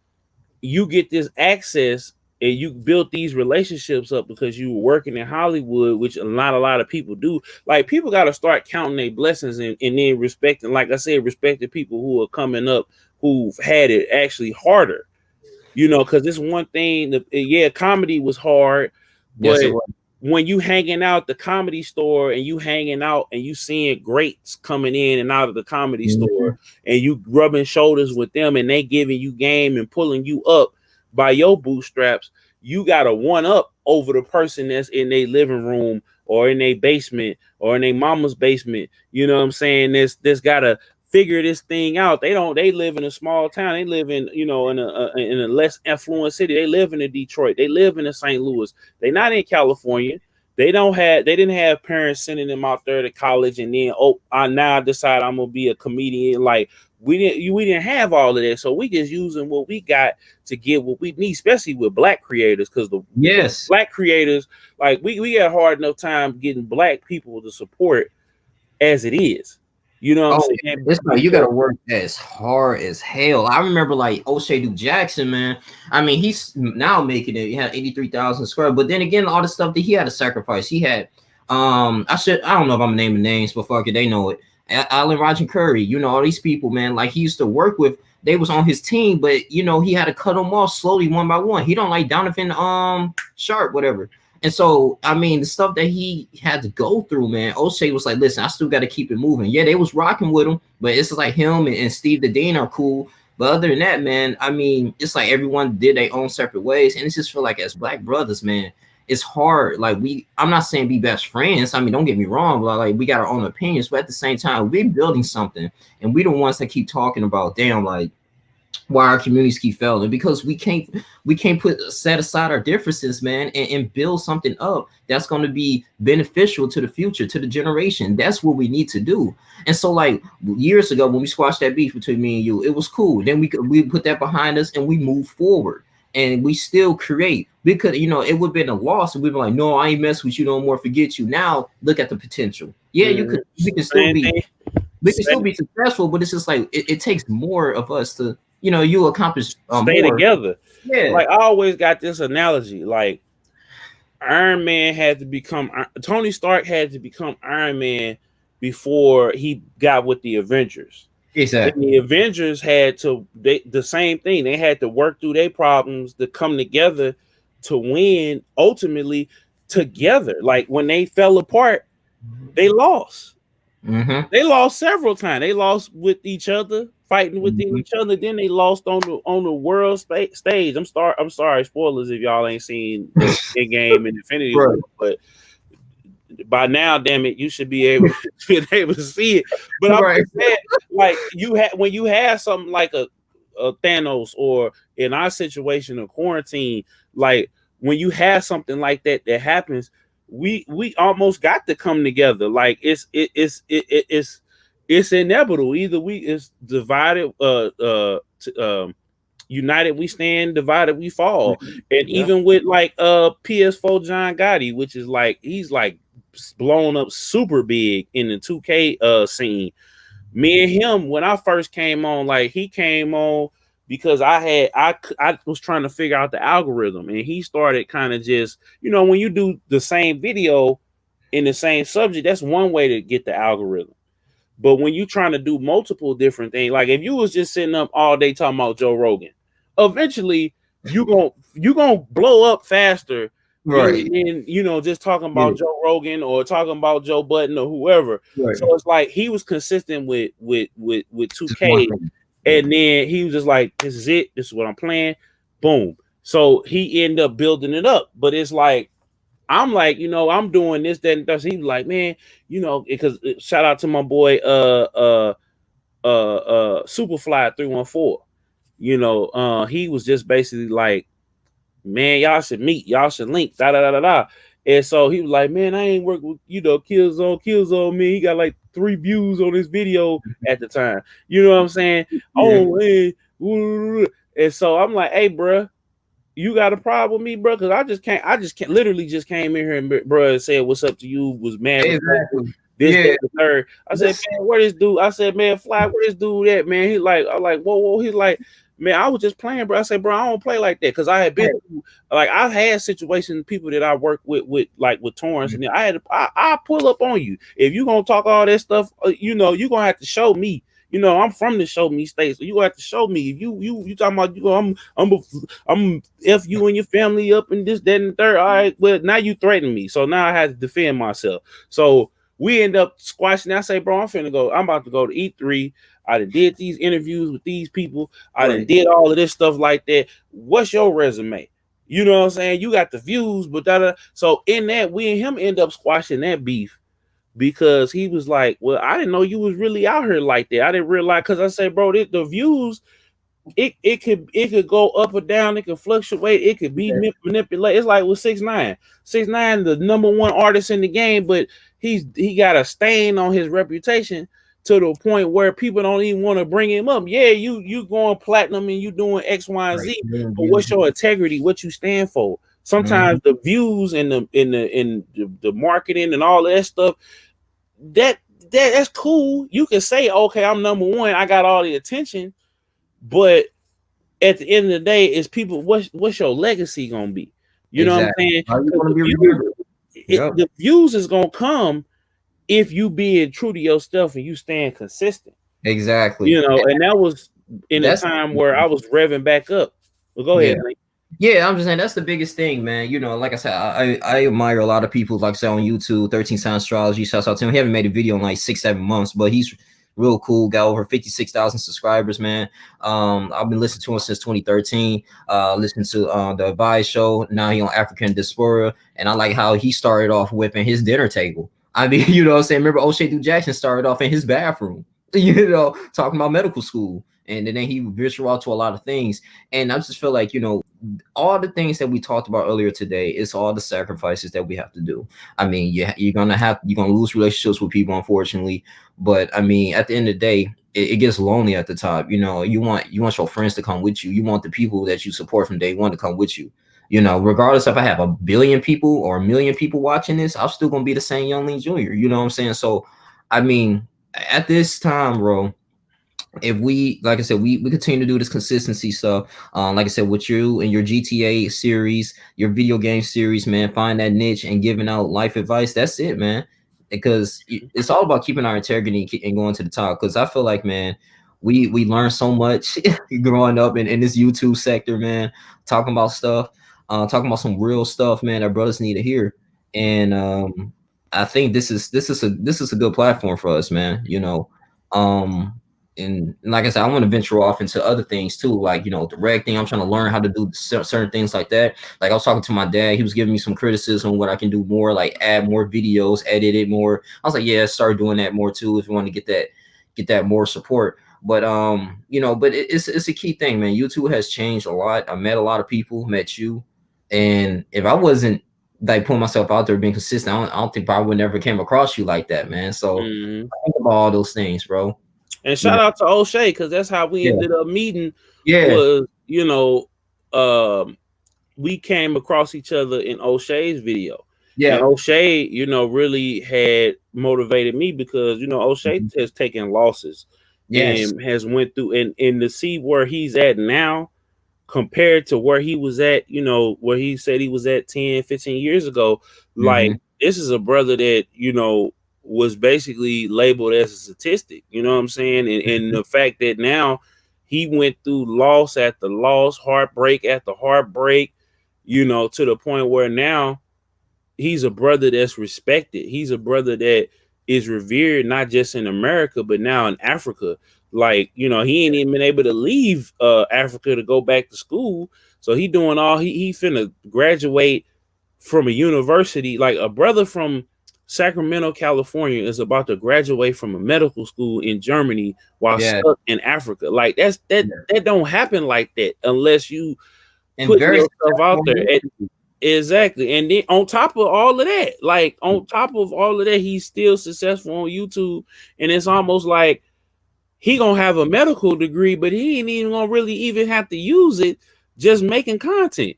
you get this access and you build these relationships up because you were working in Hollywood, which not a lot of people do. Like, people got to start counting their blessings and then respecting, like I said, respecting people who are coming up who've had it actually harder. Because this one thing, yeah, comedy was hard, Yes, it but was. when you hanging out the comedy store and you hanging out and you seeing greats coming in and out of the comedy store Mhm. and you rubbing shoulders with them and they giving you game and pulling you up by your bootstraps, you got to one up over the person that's in their living room or in their basement or in their mama's basement. You know what I'm saying? This got to figure this thing out. They live in a small town. They live in, in a less affluent city. They live in a Detroit. They live in a St. Louis. They not in California. They didn't have parents sending them out there to college and then, I now decide I'm gonna be a comedian. Like, we didn't have all of that. So we just using what we got to get what we need, especially with black creators, because the Yes. black creators, like, we had a hard enough time getting black people to support as it is. You know what I'm Oh, saying? it's like you Because gotta work as hard as hell. I remember like O'Shea Duke Jackson, man. I mean, he's now making it. He had 83,000 subscribers, but then again, all the stuff that he had to sacrifice. He had, I don't know if I'm naming names, but fuck it, they know it. Alan Roger Curry, all these people, man. Like, he used to work with. They was on his team, but he had to cut them off slowly, one by one. He don't like Donovan, Sharp, whatever. And so, I mean, the stuff that he had to go through, man, O'Shea was like, listen, I still got to keep it moving. Yeah, they was rocking with him, but it's like him and Steve the Dean are cool. But other than that, man, I mean, it's like everyone did their own separate ways. And it's just feel like as black brothers, man, it's hard. Like I'm not saying be best friends. I mean, don't get me wrong, but like we got our own opinions, but at the same time, we're building something, and we're the ones that keep talking about, damn, like why our communities keep failing, because we can't put set aside our differences, man, and build something up that's going to be beneficial to the future, to the generation. That's what we need to do. And so, like years ago, when we squashed that beef between me and you, it was cool. Then we put that behind us and we move forward. And we still create, because it would have been a loss, and we'd be like, no, I ain't mess with you no more, forget you. Now look at the potential. Yeah, we can still be successful, but it's just like it takes more of us to you accomplish stay more together. Yeah. Like I always got this analogy, like Iron Man had to become Tony Stark had to become Iron Man before he got with the Avengers. Exactly. And the Avengers had to the same thing. They had to work through their problems to come together to win ultimately together. Like when they fell apart, they lost. Mm-hmm. They lost several times. They lost with each other, fighting within each other. Then they lost on the world stage. I'm sorry, spoilers if y'all ain't seen the Endgame and Infinity War, but by now, damn it, you should be able to see it. But I'm just saying, like when you have something like a Thanos, or in our situation, a quarantine, like when you have something like that happens, we almost got to come together. Like it's inevitable. Either it's divided, united we stand, divided we fall. And even with like PS4 John Gotti, which is like he's like blown up super big in the 2K scene. Me and him, when I first came on, like he came on because I was trying to figure out the algorithm, and he started kind of just, when you do the same video in the same subject, that's one way to get the algorithm. But when you're trying to do multiple different things, like if you was just sitting up all day talking about Joe Rogan, eventually you gonna blow up faster than just talking about Joe Rogan or talking about Joe Budden or whoever. So it's like he was consistent with 2K, and then he was just like, this is it, this is what I'm playing, boom. So he ended up building it up. But it's like, I'm like, I'm doing this, that, and that. So he was like, man, because shout out to my boy Superfly 314. He was just basically like, man, y'all should meet, y'all should link, da da da da da. And so he was like, man, I ain't working with Killzone, man. He got like 3 views on this video at the time. You know what I'm saying? Oh, man. And so I'm like, hey, bro, you got a problem with me, bro? Because I just can't literally just came in here and bro said what's up to you, was mad with this, that, the third. I said, man, where this dude? I said, man, Fly, where this dude at, man? He like, I'm like, whoa. He's like, man, I was just playing, bro. I said, bro, I don't play like that, because I had been through, like, I've had situations, people that I work with like with Torrance, and I pull up on you if you gonna talk all that stuff. You gonna have to show me. I'm from the show me state, so you gonna have to show me. If you talking about I'm F you and your family up and this, that, and the third. All right, well, now you threaten me, so now I had to defend myself. So we end up squashing. I say, bro, I'm about to go to E3. I done did these interviews with these people. I done did all of this stuff like that. What's your resume? You know what I'm saying? You got the views, but so in that, we and him end up squashing that beef, because he was like, well, I didn't know you was really out here like that. I didn't realize, because I say, bro, the views, it could go up or down, it could fluctuate, it could be manipulated. It's like with 6ix9ine. 6ix9ine, the #1 artist in the game, but he got a stain on his reputation to the point where people don't even want to bring him up. Yeah, you going platinum and you doing X, Y, and Z, but what's your integrity? What you stand for? Sometimes the views and the marketing and all that stuff, that's cool. You can say, okay, I'm #1, I got all the attention, but at the end of the day, it's people. What's your legacy gonna be? You know what I'm saying? The views is gonna come if you being true to yourself and you staying consistent. Exactly. And that was in a time where I was revving back up. Well, go ahead, Link. Yeah, I'm just saying that's the biggest thing, man. Like I said, I admire a lot of people, like say on YouTube, 13 Sign Astrology. Shouts out to him. He haven't made a video in like 6-7 months, but he's Real cool. Got over 56,000 subscribers, man. I've been listening to him since 2013. Listening to the Advice Show. Now he on African Diaspora, and I like how he started off whipping his dinner table. I mean, you know what I'm saying? Remember O'Shea Du Jackson started off in his bathroom, you know, talking about medical school. And then he ventured out to a lot of things. And I just feel like, you know, all the things that we talked about earlier today, it's all the sacrifices that we have to do. I mean, you're gonna lose relationships with people, unfortunately. But I mean, at the end of the day, it gets lonely at the top. You know, you want your friends to come with you. You want the people that you support from day one to come with you. You know, regardless if I have a billion people or a million people watching this, I'm still gonna be the same Young Lean Jr. You know what I'm saying? So, I mean, at this time, bro, if we, like I said, we continue to do this consistency stuff, like I said, with you and your GTA series, your video game series, man, find that niche and giving out life advice. That's it, man. Because it's all about keeping our integrity and going to the top. Because I feel like, man, we learn so much growing up in this YouTube sector, man, talking about stuff, talking about some real stuff, man, that brothers need to hear. And I think this is a good platform for us, man. You know, um, and like I said, I want to venture off into other things too, like, you know, directing. I'm trying to learn how to do certain things like that. Like I was talking to my dad, he was giving me some criticism on what I can do more, like add more videos, edit it more. I was like, yeah, start doing that more too if you want to get that more support. But you know, but it's a key thing, man. YouTube has changed a lot. I met a lot of people, met you, and if I wasn't like putting myself out there being consistent, I don't think I would never came across you like that, man. So Mm-hmm. think about all those things, bro. And You shout know, out to O'Shea, because that's how we yeah. ended up meeting. Yeah, Was, um, we came across each other in O'Shea's video. And yeah, O'Shea, really had motivated me because, O'Shea mhm, has taken losses yes, and has went through, and to see where he's at now compared to where he was at, where he said he was at 10, 15 years ago. Like, mhm, this is a brother that, was basically labeled as a statistic, you know what I'm saying? And mhm, the fact that now he went through loss after loss, heartbreak after heartbreak, to the point where now he's a brother that's respected. He's a brother that is revered, not just in America, but now in Africa. Like, he ain't even been able to leave Africa to go back to school. So he doing all he finna graduate from a university. Like, a brother from Sacramento, California is about to graduate from a medical school in Germany while yeah, stuck in Africa. Like, that yeah, that don't happen like that unless you and putting very yourself successful out on there. YouTube. Exactly. And then on top of all of that, he's still successful on YouTube. And it's almost like he gonna have a medical degree, but he ain't even gonna really even have to use it, just making content.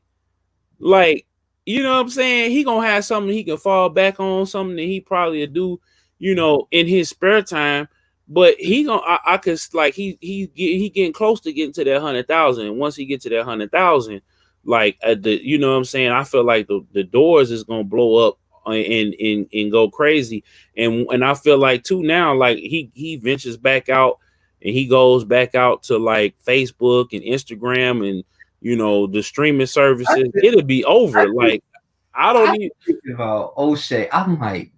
Like, you know what I'm saying? He gonna have something he can fall back on, something that he probably do, in his spare time. But he gonna, I could, like, he getting close to getting to that 100,000. Once he get to that 100,000, like, you know what I'm saying? I feel like the doors is gonna blow up and go crazy. And I feel like too now, like, he ventures back out and he goes back out to like Facebook and Instagram and the streaming I services, just, it'll be I over. just, Like, I don't I need. thinking about O'Shea. I'm like,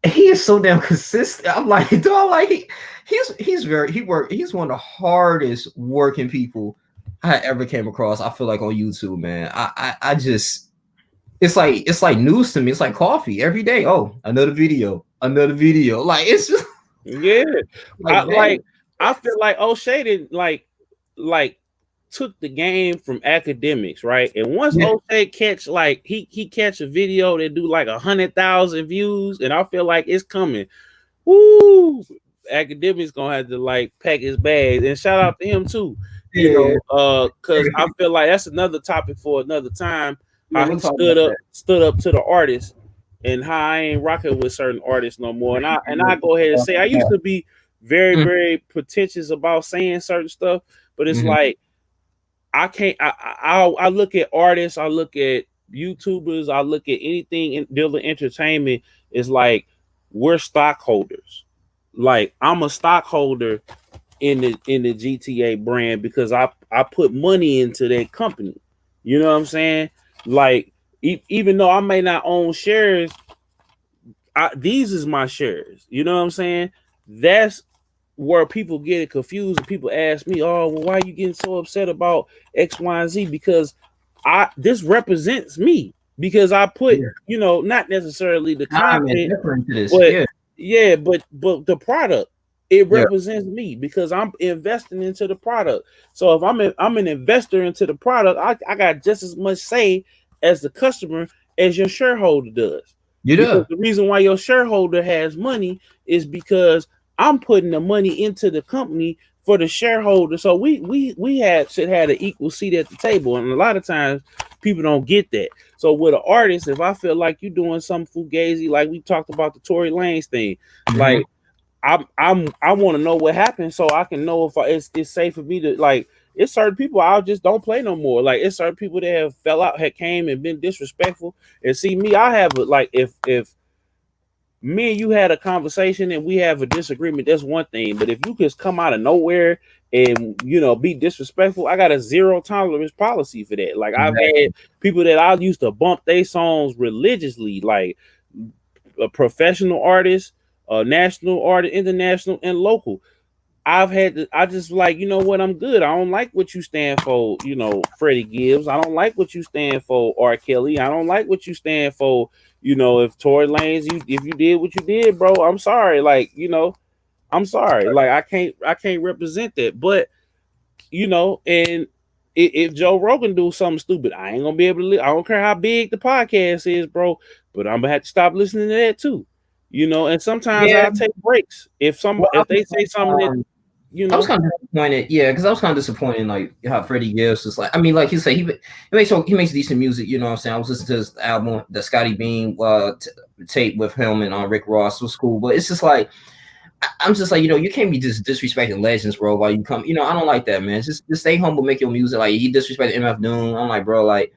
he is so damn consistent. I'm like, dog, like he's one of the hardest working people I ever came across. I feel like on YouTube, man. I just it's like news to me. It's like coffee every day. Oh, another video, another video. Like it's just Yeah, like I man. like. I feel like O'Shea didn't like took the game from academics, right? And once Yeah, O'Shea catch like he catch a video that do like 100,000 views, and I feel like it's coming. Woo! Academics gonna have to like pack his bags, and shout out to him too. yeah, Because I feel like that's another topic for another time. yeah. How We'll he talk about that. stood up to the artist, and how I ain't rocking with certain artists no more. And I go ahead and say I used to be very, very pretentious about saying certain stuff, but it's Mm-hmm. like I can't. I look at artists, I look at YouTubers, I look at anything in dealing entertainment. It's like we're stockholders. Like, I'm a stockholder in the GTA brand because I put money into that company. You know what I'm saying? Like, even though I may not own shares, these is my shares. You know what I'm saying? That's where people get it confused and people ask me, oh, well, why are you getting so upset about X, Y, and Z? Because this represents me, because I put, Yeah. not necessarily the Nah, man, content, different to this. but Yeah. yeah, but the product, it Yeah. represents me because I'm investing into the product. So if I'm an investor into the product, I got just as much say as the customer as your shareholder does. You Because do. the reason why your shareholder has money is because I'm putting the money into the company for the shareholder. So should have an equal seat at the table. And a lot of times people don't get that. So with an artist, if I feel like you're doing something fugazi, like we talked about the Tory Lanez thing, Mm-hmm. like I want to know what happened so I can know if it's safe for me to, like, it's certain people I just don't play no more. Like, it's certain people that have fell out, had came and been disrespectful. And see me, I have like, if me and you had a conversation and we have a disagreement, that's one thing. But if you just come out of nowhere and be disrespectful, I got a zero tolerance policy for that. Like, I've had Exactly. people that I used to bump their songs religiously, like a professional artist, a national artist, international and local. I just like, what, I'm good. I don't like what you stand for, Freddie Gibbs. I don't like what you stand for, R. Kelly. I don't like what you stand for, if Tory Lanez, if you did what you did, bro, I'm sorry. Like, I'm sorry. Like, I can't represent that. But, and if Joe Rogan do something stupid, I ain't gonna be able to. I don't care how big the podcast is, bro. But I'm gonna have to stop listening to that too. And sometimes Yeah. I'll take breaks Well, if they say something that you I was know. kind of disappointed, yeah, because I was kind of disappointed, like how Freddie Gibbs is like. I mean, like you say, he makes decent music. You know what I'm saying? I was listening to his album, the Scotty Beam tape with him and Rick Ross was cool, but it's just like I'm just like, you can't be just disrespecting legends, bro. While you come, I don't like that, man. Just stay humble, make your music. Like he disrespected MF Doom. I'm like, bro, like.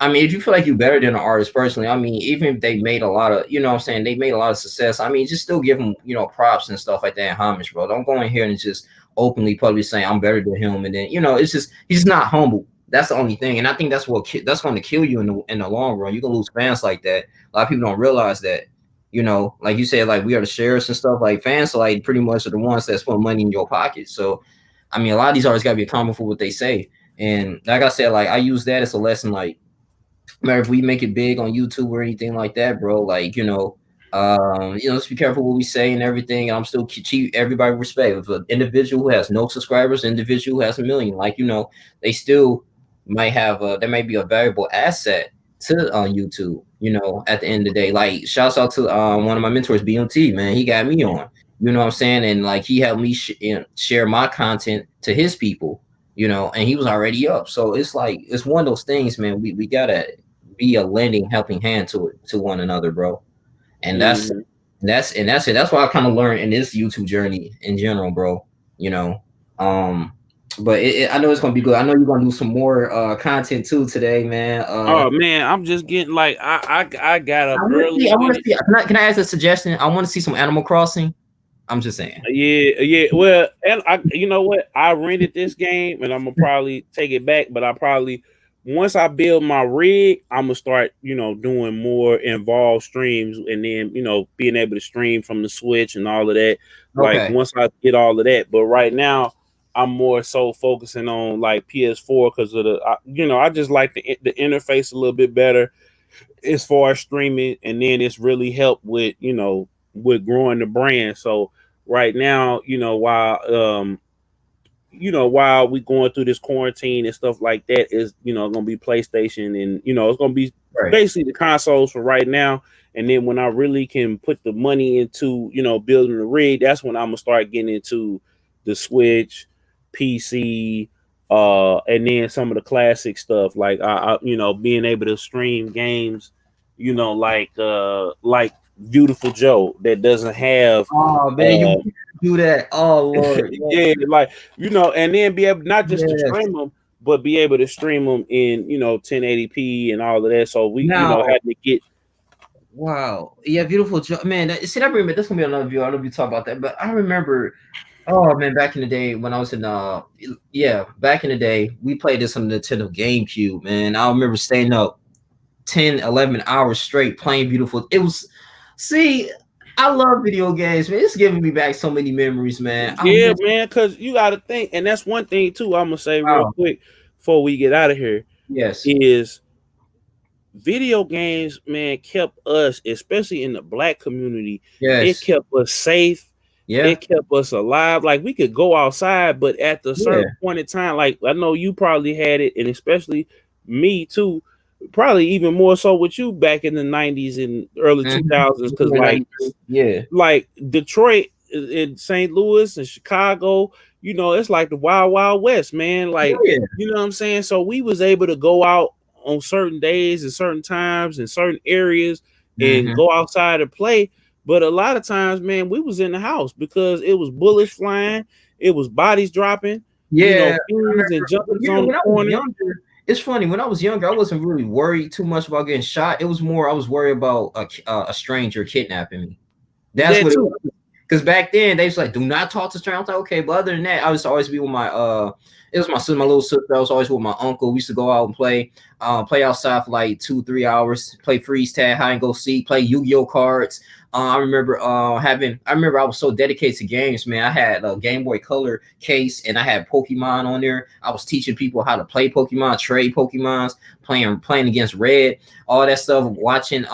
I mean, if you feel like you're better than an artist personally, I mean, even if they made a lot of, what I'm saying, they made a lot of success. I mean, just still give them, props and stuff like that and homage, bro. Don't go in here and just openly, publicly saying I'm better than him, and then it's just he's just not humble. That's the only thing, and I think that's going to kill you in the long run. You're gonna lose fans like that. A lot of people don't realize that. Like you said, like we are the sheriffs and stuff. Like fans, are like pretty much are the ones that put money in your pocket. So, I mean, a lot of these artists got to be accountable for what they say. And like I said, like I use that as a lesson, like matter if we make it big on YouTube or anything like that, bro. Like, let's be careful what we say and everything. I'm still treat everybody with respect. If an individual who has no subscribers, an individual who has a million, like, they still might have they might be a valuable asset to YouTube, at the end of the day. Like, shouts out to one of my mentors, BMT, man. He got me on. You know what I'm saying? And like he helped me share my content to his people, and he was already up. So it's like it's one of those things, man. We gotta be a lending helping hand to one another, bro. And Mhm. that's it. That's what I kind of learned in this YouTube journey in general, bro. You know, um, but I know it's gonna be good. I know you're gonna do some more content too today, man. Oh man, I'm just getting like I got up I want to see. early I with want to it. see. Can I ask a suggestion? I want to see some Animal Crossing. I'm just saying. Yeah, yeah. Well, and you know what? I rented this game, and I'm gonna probably take it back. But I probably, once I build my rig, I'm gonna start, doing more involved streams, and then being able to stream from the Switch and all of that. Like Okay. once I get all of that, but right now I'm more so focusing on like PS4 because of I just like the interface a little bit better as far as streaming, and then it's really helped with with growing the brand. So right now, while we going through this quarantine and stuff like that, is gonna be PlayStation, and it's gonna be Right. basically the consoles for right now. And then when I really can put the money into building the rig, that's when I'm gonna start getting into the Switch, PC, and then some of the classic stuff like being able to stream games, like Beautiful Joe that doesn't have Oh man, you uh do that. Oh Lord. yeah, like and then be able not just to Yes. stream them, but be able to stream them in 1080p and all of that. So we Now, had to get. wow. Yeah, beautiful man. See, I remember this gonna be another video. I don't know if you talk about that, but I remember. Oh man, back in the day when I was in yeah, back in the day, we played this on the Nintendo GameCube, man. I remember staying up 10, 11 hours straight playing beautiful. It was see. I love video games, man. It's giving me back so many memories, man. I'm Yeah, just man, because you got to think, and that's one thing too. I'm gonna say real wow. quick before we get out of here Yes, is video games, man, kept us, especially in the black community, it yes, kept us safe. yeah, It kept us alive. Like we could go outside, but at the yeah. certain point in time, like I know you probably had it, and especially me too, probably even more so with you back in the 90s and early 2000s, because Yeah. like Detroit in St. Louis and Chicago, it's like the wild, wild west, man. Oh Like, yeah. you know what I'm saying? So we was able to go out on certain days and certain times and certain areas and Hmm. go outside and play. But a lot of times, man, we was in the house because it was bullets flying, it was bodies dropping, Yeah, I fiends and remember. But jumpers yeah, on the when I was corner. younger, it's funny. When I was younger, I wasn't really worried too much about getting shot. It was more I was worried about a stranger kidnapping me. That's That what it too. was. Because back then they was like, "Do not talk to strangers." I was like, okay, but other than that, I used to always be with my it was my sister, my little sister. I was always with my uncle. We used to go out and play outside for like 2, 3 hours, play freeze tag, hide and go seek, play Yu-Gi-Oh cards. I remember I remember I was so dedicated to games, man. I had a Game Boy Color case and I had Pokemon on there. I was teaching people how to play Pokemon, trade Pokemons, playing against Red, all that stuff, watching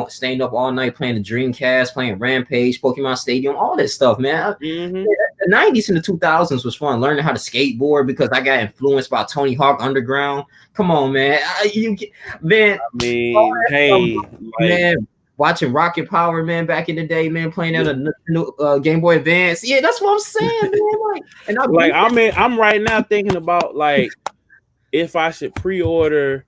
staying up all night playing the Dreamcast, playing Rampage, Pokemon Stadium, all that stuff, man. Mm-hmm. The 90s and the 2000s was fun. Learning how to skateboard because I got influenced by Tony Hawk Underground. Come on, man. Man, I all mean, that stuff, hey, like man. Watching Rocket Power, man, back in the day, man, playing at a new Game Boy Advance. Yeah, that's what I'm saying, man. Like, and I like beat that. I'm right now thinking about like if I should pre-order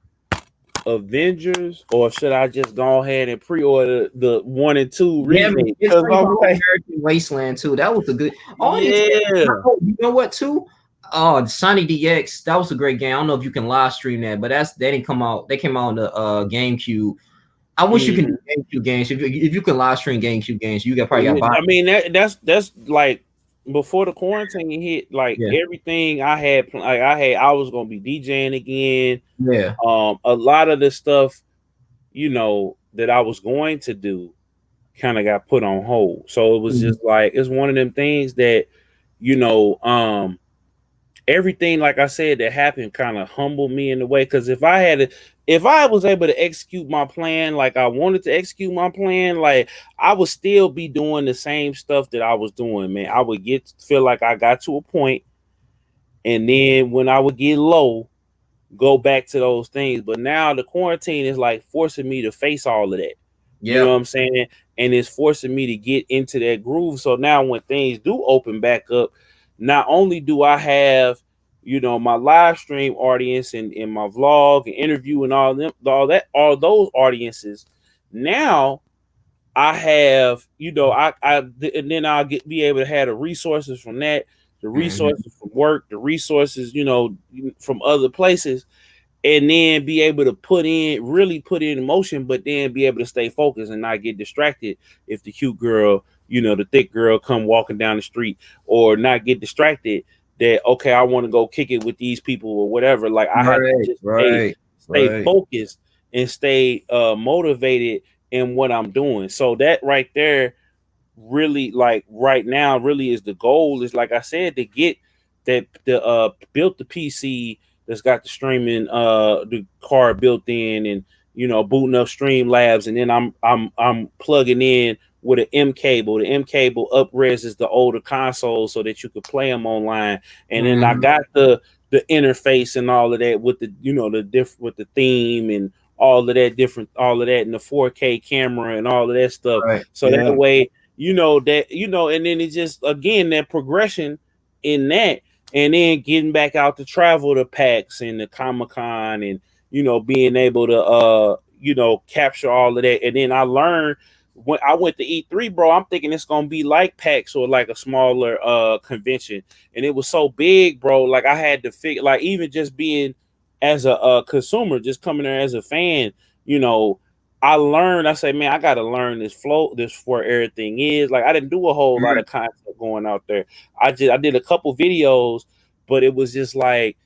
Avengers or should I just go ahead and pre-order the 1 and 2 Yeah, man, remake? it's Because funny I'm about like, American Wasteland too. That was a good. All these games. yeah, You know what too? Oh, Sonic DX. That was a great game. I don't know if you can live stream that, but they didn't come out. They came out on the GameCube. I wish you could do mhm. GameCube games. If you can live stream GameCube games, you got probably got Yeah, buy. I mean that's like before the quarantine hit, like Yeah, everything I had, like I was gonna be DJing again. yeah. A lot of the stuff, that I was going to do kind of got put on hold. So it was Mhm. just like it's one of them things that, you know, um, everything like I said that happened kind of humbled me in a way. Because if I was able to execute my plan like I wanted to execute my plan, like I would still be doing the same stuff that I was doing, man. I would feel like I got to a point, and then when I would get low, go back to those things. But now the quarantine is like forcing me to face all of that. You know what Yep. I'm saying? And it's forcing me to get into that groove. So now when things do open back up, not only do I have, my live stream audience and my vlog and interview and all those audiences, now I have, and then I'll be able to have the resources from that, the Mhm. resources from work, the resources, from other places, and then be able to really put in motion, but then be able to stay focused and not get distracted if the cute girl, the thick girl come walking down the street, or not get distracted that, okay, I want to go kick it with these people or whatever. Like I have to Right. just Right. stay Right. focused and stay motivated in what I'm doing. So that right there really, like right now, really is the goal, is like I said, to get that the built the PC that's got the streaming the card built in, and booting up stream labs, and then I'm plugging in with an M cable. The M cable upreses the older console so that you could play them online, and then I Mhm. got the interface and all of that with the with the theme and all of that and the 4K camera and all of that stuff, Right. so that Yeah. way and then it's just again that progression in that, and then getting back out to travel to PAX and the Comic Con, and being able to capture all of that. And then I learned when I went to E3, bro, I'm thinking it's gonna be like PAX or like a smaller convention, and it was so big, bro. Like I had to figure, like even just being as a consumer, just coming there as a fan, you know, I learned. I say, man, I got to learn this flow, this where everything is. Like I didn't do a whole lot Mhm. of content going out there. I did a couple videos, but it was just like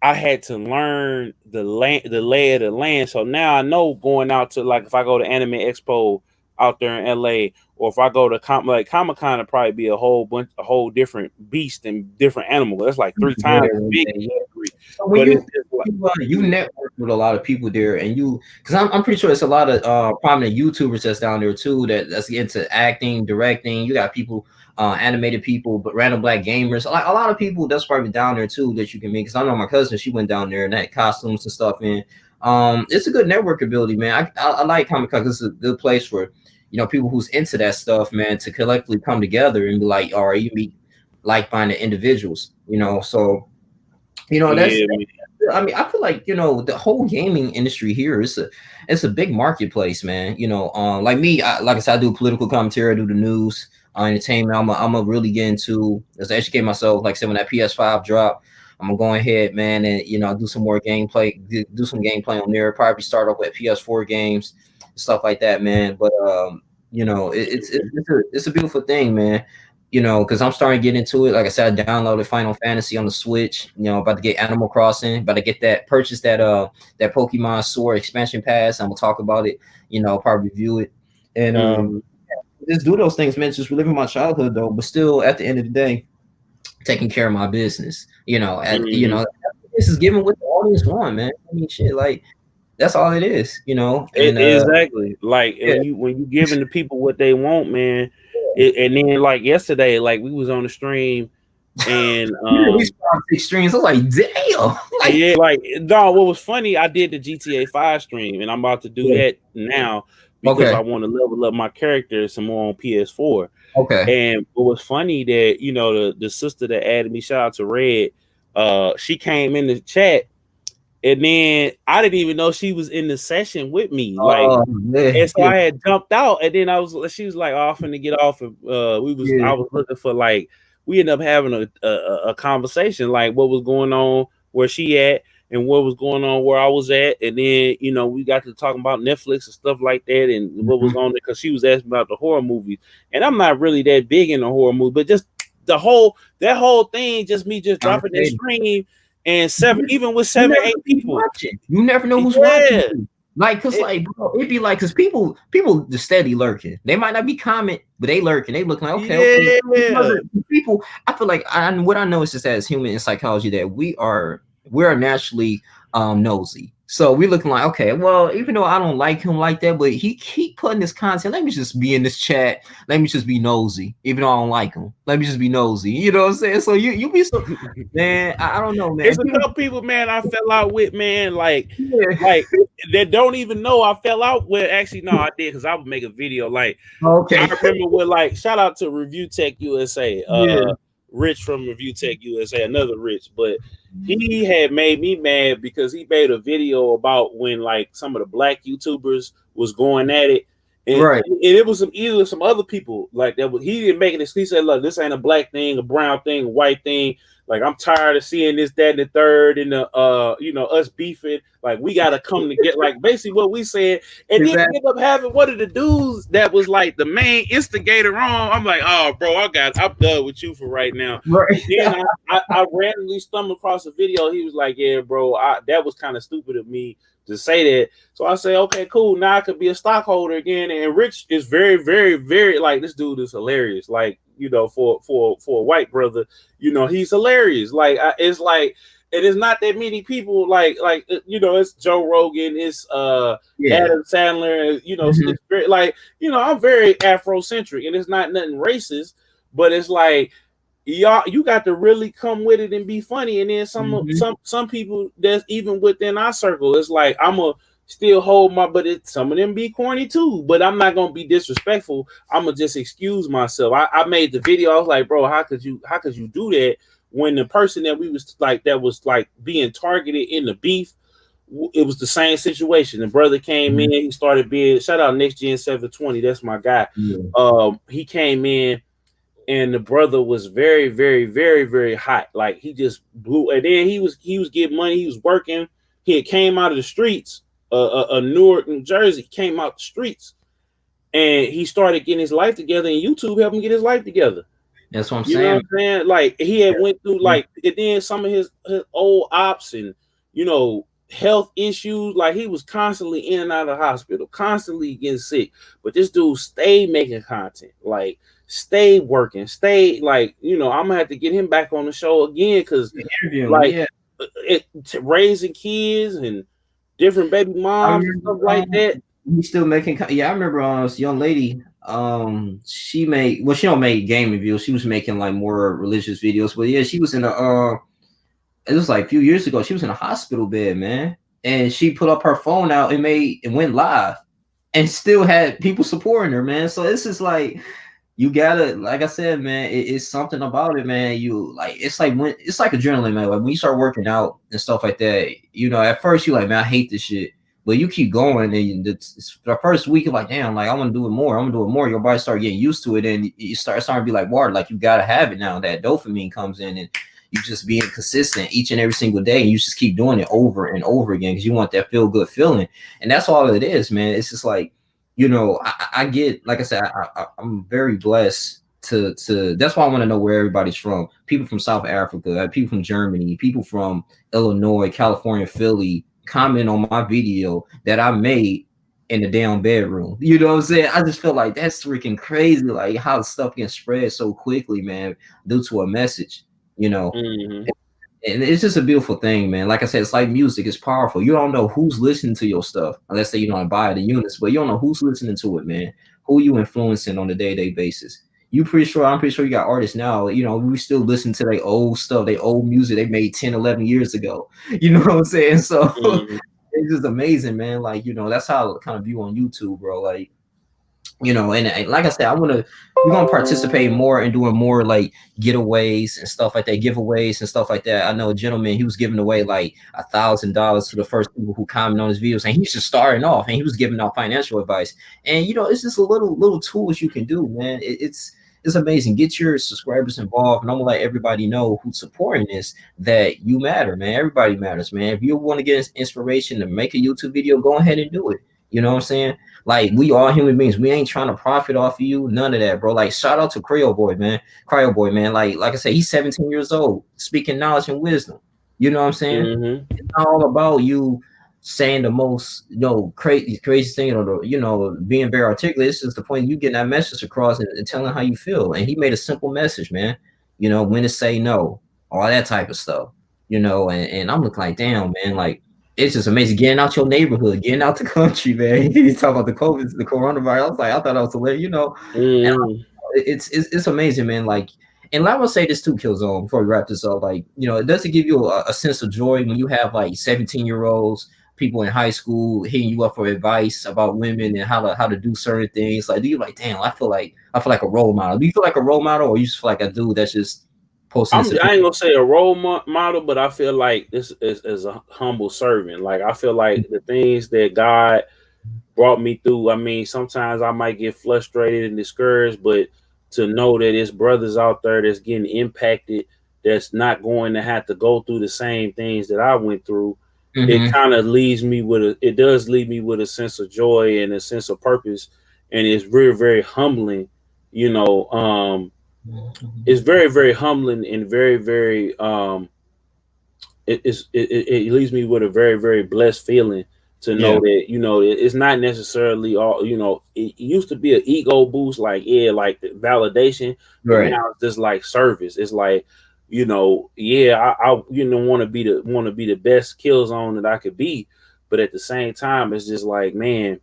I had to learn the lay of the land. So now I know, going out to, like if I go to Anime Expo, out there in LA, or if I go to Comic Con, it'd probably be a whole different beast and different animal. That's like three Go times there as one big. day, yeah. So when But it's you just like, you network with a lot of people there, and because I'm pretty sure it's a lot of prominent YouTubers that's down there too that's into acting, directing. You got people, animated people, but random black gamers, like a lot of people that's probably down there too that you can meet. Because I know my cousin, she went down there and had costumes and stuff, and it's a good network ability, man. I like Comic Con because it's a good place for people who's into that stuff, man, to collectively come together and be like, all right, you meet like-minded individuals, so that's yeah, man. I mean, I feel like the whole gaming industry here is a big marketplace, man. Like me, like I said, I do political commentary, I do the news, entertainment. I'm a really get into as I educate myself. Like I said, when that PS5 drop, I'm gonna go ahead, man, and do some more gameplay, do some gameplay on there. Probably start off with PS4 games, stuff like that, man. But it's a beautiful thing, man. Because I'm starting to get into it. Like I said, I downloaded Final Fantasy on the Switch. About to get Animal Crossing. About to get purchase that Pokemon Sword expansion pass. I'm gonna talk about it. Probably review it, and Mhm. just do those things, man. Just reliving my childhood though, but still, at the end of the day, taking care of my business. Mhm. This is giving what the audience want, man. I mean, shit, like that's all it is. And Exactly. Like yeah, when you giving the people what they want, man. And then like yesterday, like we was on the stream and these 5, 6 streams. I was like, damn, like yeah, like no, what was funny, I did the GTA 5 stream and I'm about to do yeah. that now because I Okay, want to level up my character some more on PS4. okay. And it was funny that the sister that added me, shout out to Red, she came in the chat and then I didn't even know she was in the session with me. Like, Oh, yeah, and so yeah, I had jumped out, and then she was like, "Oh, I'm finna get off." And I yeah. was looking for like, we ended up having a conversation, like what was going on where she at, and what was going on where I was at, and then we got to talking about Netflix and stuff like that, and what was Mhm. on there because she was asking about the horror movies, and I'm not really that big in the horror movie, but just that whole thing, just me just dropping that Conversating. stream, and You even with you never seven, know eight who's people, watching. You never know who's watching yeah. you. Like, cause It, like, bro, it'd be like, cause people just steady lurking. They might not be comment, but they lurking. They looking like, okay, okay. yeah, People, I feel like what I know is just as human in psychology that we are naturally nosy. So we looking like, okay, well, even though I don't like him like that, but he keep putting this content. Let me just be in this chat. Let me just be nosy, even though I don't like him. Let me just be nosy. You know what I'm saying? So you be so man. I don't know, man. it's a couple people, man, I fell out with, man, Yeah. like that don't even know I fell out with. Actually, no, I did because I would make a video. Like, I Okay. remember with like shout out to Review Tech USA, Yeah. Rich from Review Tech USA, another Rich, but he had made me mad because he made a video about when like some of the black YouTubers was going at it. Right. And it was either some other people like that. He didn't make it. He said, "Look, this ain't a black thing, a brown thing, a white thing. Like I'm tired of seeing this, that, and the third, and the us beefing. Like we gotta come to get like basically what we said." And then we Exactly. end up having one of the dudes that was like the main instigator on. I'm like, "Oh, bro, I'm done with you for right now." Right. And then I randomly stumbled across a video. He was like, "Yeah, bro, that was kind of stupid of me to say that." So I say, "Okay, cool. Now I could be a stockholder again." And Rich is very, very, very like this dude is hilarious. Like for a white brother, he's hilarious. Like it's like it is not that many people like it's Joe Rogan, it's Yeah. Adam Sandler, Mhm. it's very like I'm very Afrocentric, and it's not nothing racist, but it's like y'all you got to really come with it and be funny. And then Mhm. some people that's even within our circle, it's like I'm a still hold my, but some of them be corny too, but I'm not gonna be disrespectful. I'm gonna just excuse myself. I made the video. I was like, bro, how could you do that when the person that we was like that was like being targeted in the beef, it was the same situation. The brother came in, Mhm. he started being, shout out Next Gen 720, that's my guy. Yeah. He came in, and the brother was very, very, very, very hot. Like he just blew. And then he was getting money. He was working. He had came out of the streets, Newark, New Jersey. Came out the streets, and he started getting his life together. And YouTube helped him get his life together. That's what I'm You know what saying. I'm saying? Like he had Yeah. went through Yeah. like, and then some of his old ops and you know health issues. Like he was constantly in and out of the hospital, constantly getting sick. But this dude stayed making content, like stay working, stay like, I'm gonna have to get him back on the show again because Interviewing, like yeah. raising kids and different baby I moms and remember stuff like that. he's still making. Yeah, I remember this young lady. She made she don't make gaming videos. She was making like more religious videos. But yeah, she was in a it was like a few years ago. She was in a hospital bed, man, and she put up her phone out and went live, and still had people supporting her, man. So this is like you gotta, like I said, man, it's something about it, man. You like it's like adrenaline, man. Like when you start working out and stuff like that, at first you like, man, I hate this shit. But you keep going, and the first week you're like, damn, like I want to do it more. I'm gonna do it more. Your body start getting used to it, and you start starting to be like water. Like you gotta have it now. That dopamine comes in, and you just being consistent each and every single day, and you just keep doing it over and over again because you want that feel good feeling, and that's all it is, man. It's just like I get, like I said, I'm very blessed to. That's why I want to know where everybody's from. People from South Africa, people from Germany, people from Illinois, California, Philly, comment on my video that I made in the damn bedroom. You know what I'm saying? I just feel like that's freaking crazy, like how stuff can spread so quickly, man, due to a message. You know, Mm-hmm. and it's just a beautiful thing, man. Like I said, it's like music. It's powerful. You don't know who's listening to your stuff unless they, buy the units, but you don't know who's listening to it, man. Who you influencing on a day-to-day basis. I'm pretty sure you got artists now, we still listen to their old stuff, their old music they made 10, 11 years ago. You know what I'm saying? So Mm-hmm. it's just amazing, man. Like, that's how I kind of view on YouTube, bro. Like, and like I said, we're gonna participate more in doing more like getaways and stuff like that, giveaways and stuff like that. I know a gentleman, he was giving away like $1,000 to the first people who comment on his videos, and he's just starting off, and he was giving out financial advice. And it's just a little tools you can do, man. It's amazing. Get your subscribers involved, and I'm gonna let everybody know who's supporting this that you matter, man. Everybody matters, man. If you want to get inspiration to make a YouTube video, go ahead and do it. You know what I'm saying? Like we all human beings. We ain't trying to profit off of you. None of that, bro. Like shout out to Cryo Boy, man. Cryo Boy, man. Like I said, he's 17 years old, speaking knowledge and wisdom. You know what I'm saying? Mm-hmm. It's not all about you saying the most, crazy thing, or being very articulate. It's just the point you getting that message across and telling how you feel. And he made a simple message, man. When to say no, all that type of stuff. And I'm looking like, damn, man, like it's just amazing getting out your neighborhood, getting out the country, man. You talk about the COVID, the coronavirus. I was like, I thought I was hilarious, and Mm-hmm. it's amazing, man. Like, and I will say this too, Killzone, before we wrap this up. Like, it doesn't give you a sense of joy when you have like 17-year-olds, people in high school hitting you up for advice about women and how to do certain things. Like, do you like, damn, I feel like a role model. Do you feel like a role model, or you just feel like a dude that's just posting this I opinion? ain't gonna say a role model, but I feel like this is a humble servant. Like I feel like the things that God brought me through. I mean, sometimes I might get frustrated and discouraged, but to know that there's brothers out there that's getting impacted, that's not going to have to go through the same things that I went through, it Mm-hmm. kind of leaves me with it does leave me with a sense of joy and a sense of purpose, and it's very very humbling. You know, it's very very humbling and very very it leaves me with a very very blessed feeling to know Yeah. that it's not necessarily all. It used to be an ego boost, like yeah, like the validation, but Right. now it's just like service. It's like yeah, I want to be the best kill zone that I could be, but at the same time it's just like, man,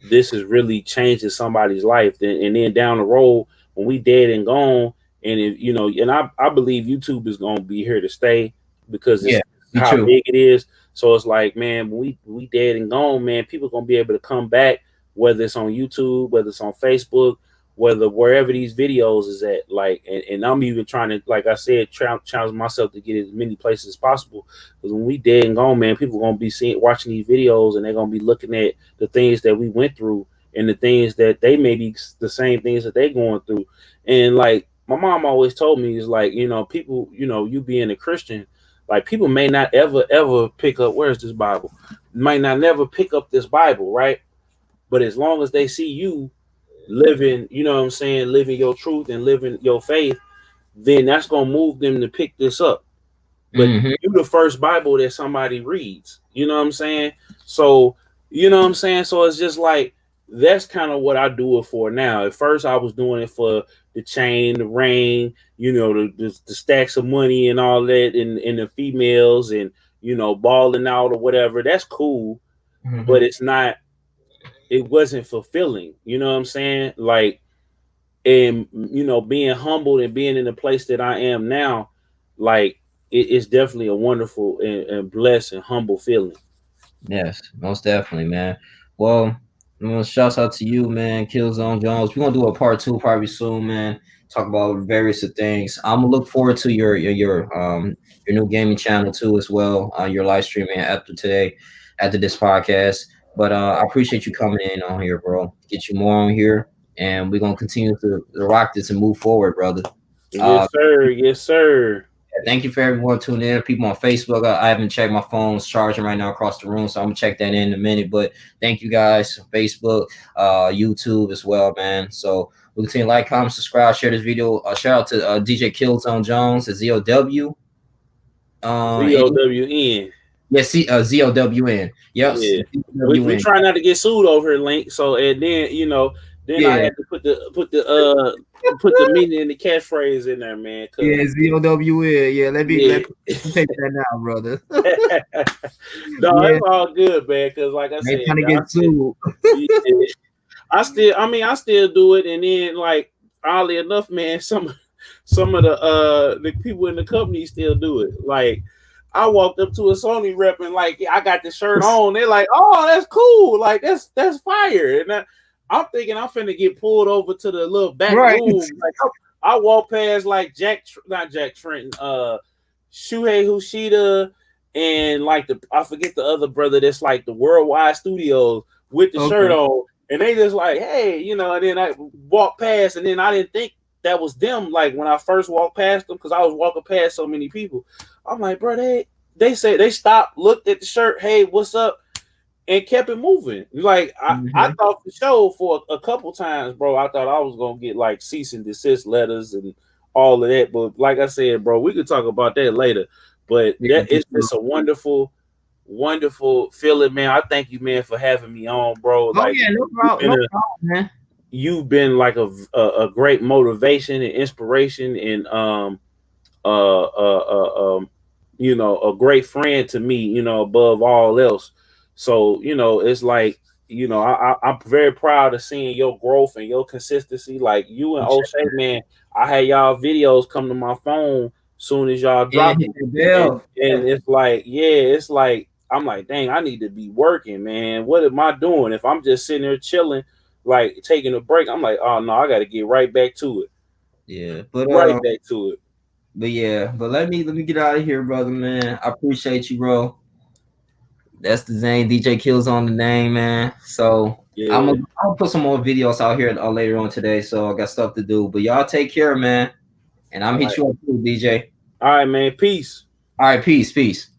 this is really changing somebody's life. And then down the road when we dead and gone, and if and I believe YouTube is gonna be here to stay because Yeah. it's Be how true. big it is. So it's like, man, when we dead and gone, man, people gonna be able to come back, whether it's on YouTube, whether it's on Facebook, whether wherever these videos is at. Like, and I'm even trying to, like I said, challenge myself to get as many places as possible. Because when we dead and gone, man, people gonna be watching these videos, and they're gonna be looking at the things that we went through and the things that they may be the same things that they going through. And like my mom always told me is like, people, you being a Christian, like people may not ever pick up, where's this Bible? Might not never pick up this Bible, right? But as long as they see you living, what I'm saying, living your truth and living your faith, then that's gonna move them to pick this up. But Mm-hmm. you the first Bible that somebody reads. You know what I'm saying? So, you know what I'm saying? So it's just like that's kind of what I do it for now. At first I was doing it for the chain, the ring, you know, the stacks of money and all that, and the females, and you know, balling out or whatever. That's cool, but Mm-hmm. it's not, it wasn't fulfilling. You know what I'm saying? Like, and you know, being humbled and being in the place that I am now, like it's definitely a wonderful and blessed and humble feeling. Yes, most definitely, man. Well, shouts out to you, man. Killzone Jones. We're gonna do a part two probably soon, man. Talk about various of things. I'm gonna look forward to your new gaming channel too as well. Your live streaming after today, after this podcast. But I appreciate you coming in on here, bro. Get you more on here, and we're gonna continue to rock this and move forward, brother. Uh, Yes, sir. Yes, sir. Thank you for everyone tuning in. People on Facebook, I haven't checked my phone's charging right now across the room, so I'm gonna check that in a minute. But thank you guys, Facebook, YouTube as well, man. So we continue to like, comment, subscribe, share this video. Shout out to DJ Killzone Jones at ZOW. And ZOWN. yeah, ZOWN. Yep, Yeah. We ZOWN. try not to get sued over here, Link. So and then you know, then I Yeah, had to put the meaning in the catchphrase in there, man. Cause yeah, ZOWN. Yeah, let yeah. me take that now, brother. No, Yeah, it's all good, man. Cause like I they said, trying to man, get sued. yeah, I still do it, and then like oddly enough, man, some of the people in the company still do it. Like I walked up to a Sony rep and like I got the shirt on. They're like, "Oh, that's cool. Like that's fire." And I'm thinking I'm finna get pulled over to the little back Right. room. Like I walk past like not Jack Trenton, Shuhei Hushida, and like I forget the other brother that's like the Worldwide Studios with the shirt Okay. on, and they just like, hey, you know, and then I walked past, and then I didn't think that was them. Like when I first walked past them, because I was walking past so many people, I'm like, bro, they said they stopped, looked at the shirt, hey, what's up, and kept it moving. Like I Mhm. thought for sure for a couple times, bro, I thought I was gonna get like cease and desist letters and all of that. But like I said, bro, we could talk about that later. But Yeah, that for it's sure. just a wonderful feeling, man. I thank you, man, for having me on, bro. Oh Like yeah, you've been no problem, man. you've been like a great motivation and inspiration, and you know, a great friend to me, you know, above all else. So, you know, it's like, you know, I'm very proud of seeing your growth and your consistency. Like you and O'Shea, man, I had y'all videos come to my phone soon as y'all Yeah, dropped hit them. the And bell. and it's like, yeah, it's like I'm like, dang, I need to be working, man. What am I doing? If I'm just sitting there chilling, like taking a break, I'm like, oh no, I gotta get right back to it. Yeah, Right back to it. but yeah, but let me get out of here, brother, man. I appreciate you, bro. That's the Zane DJ Kills on the name, man. So Yeah. I'll put some more videos out here later on today. So I got stuff to do. But y'all take care, man. And I'm All hit right. you up too, DJ. All right, man. Peace. All right, peace.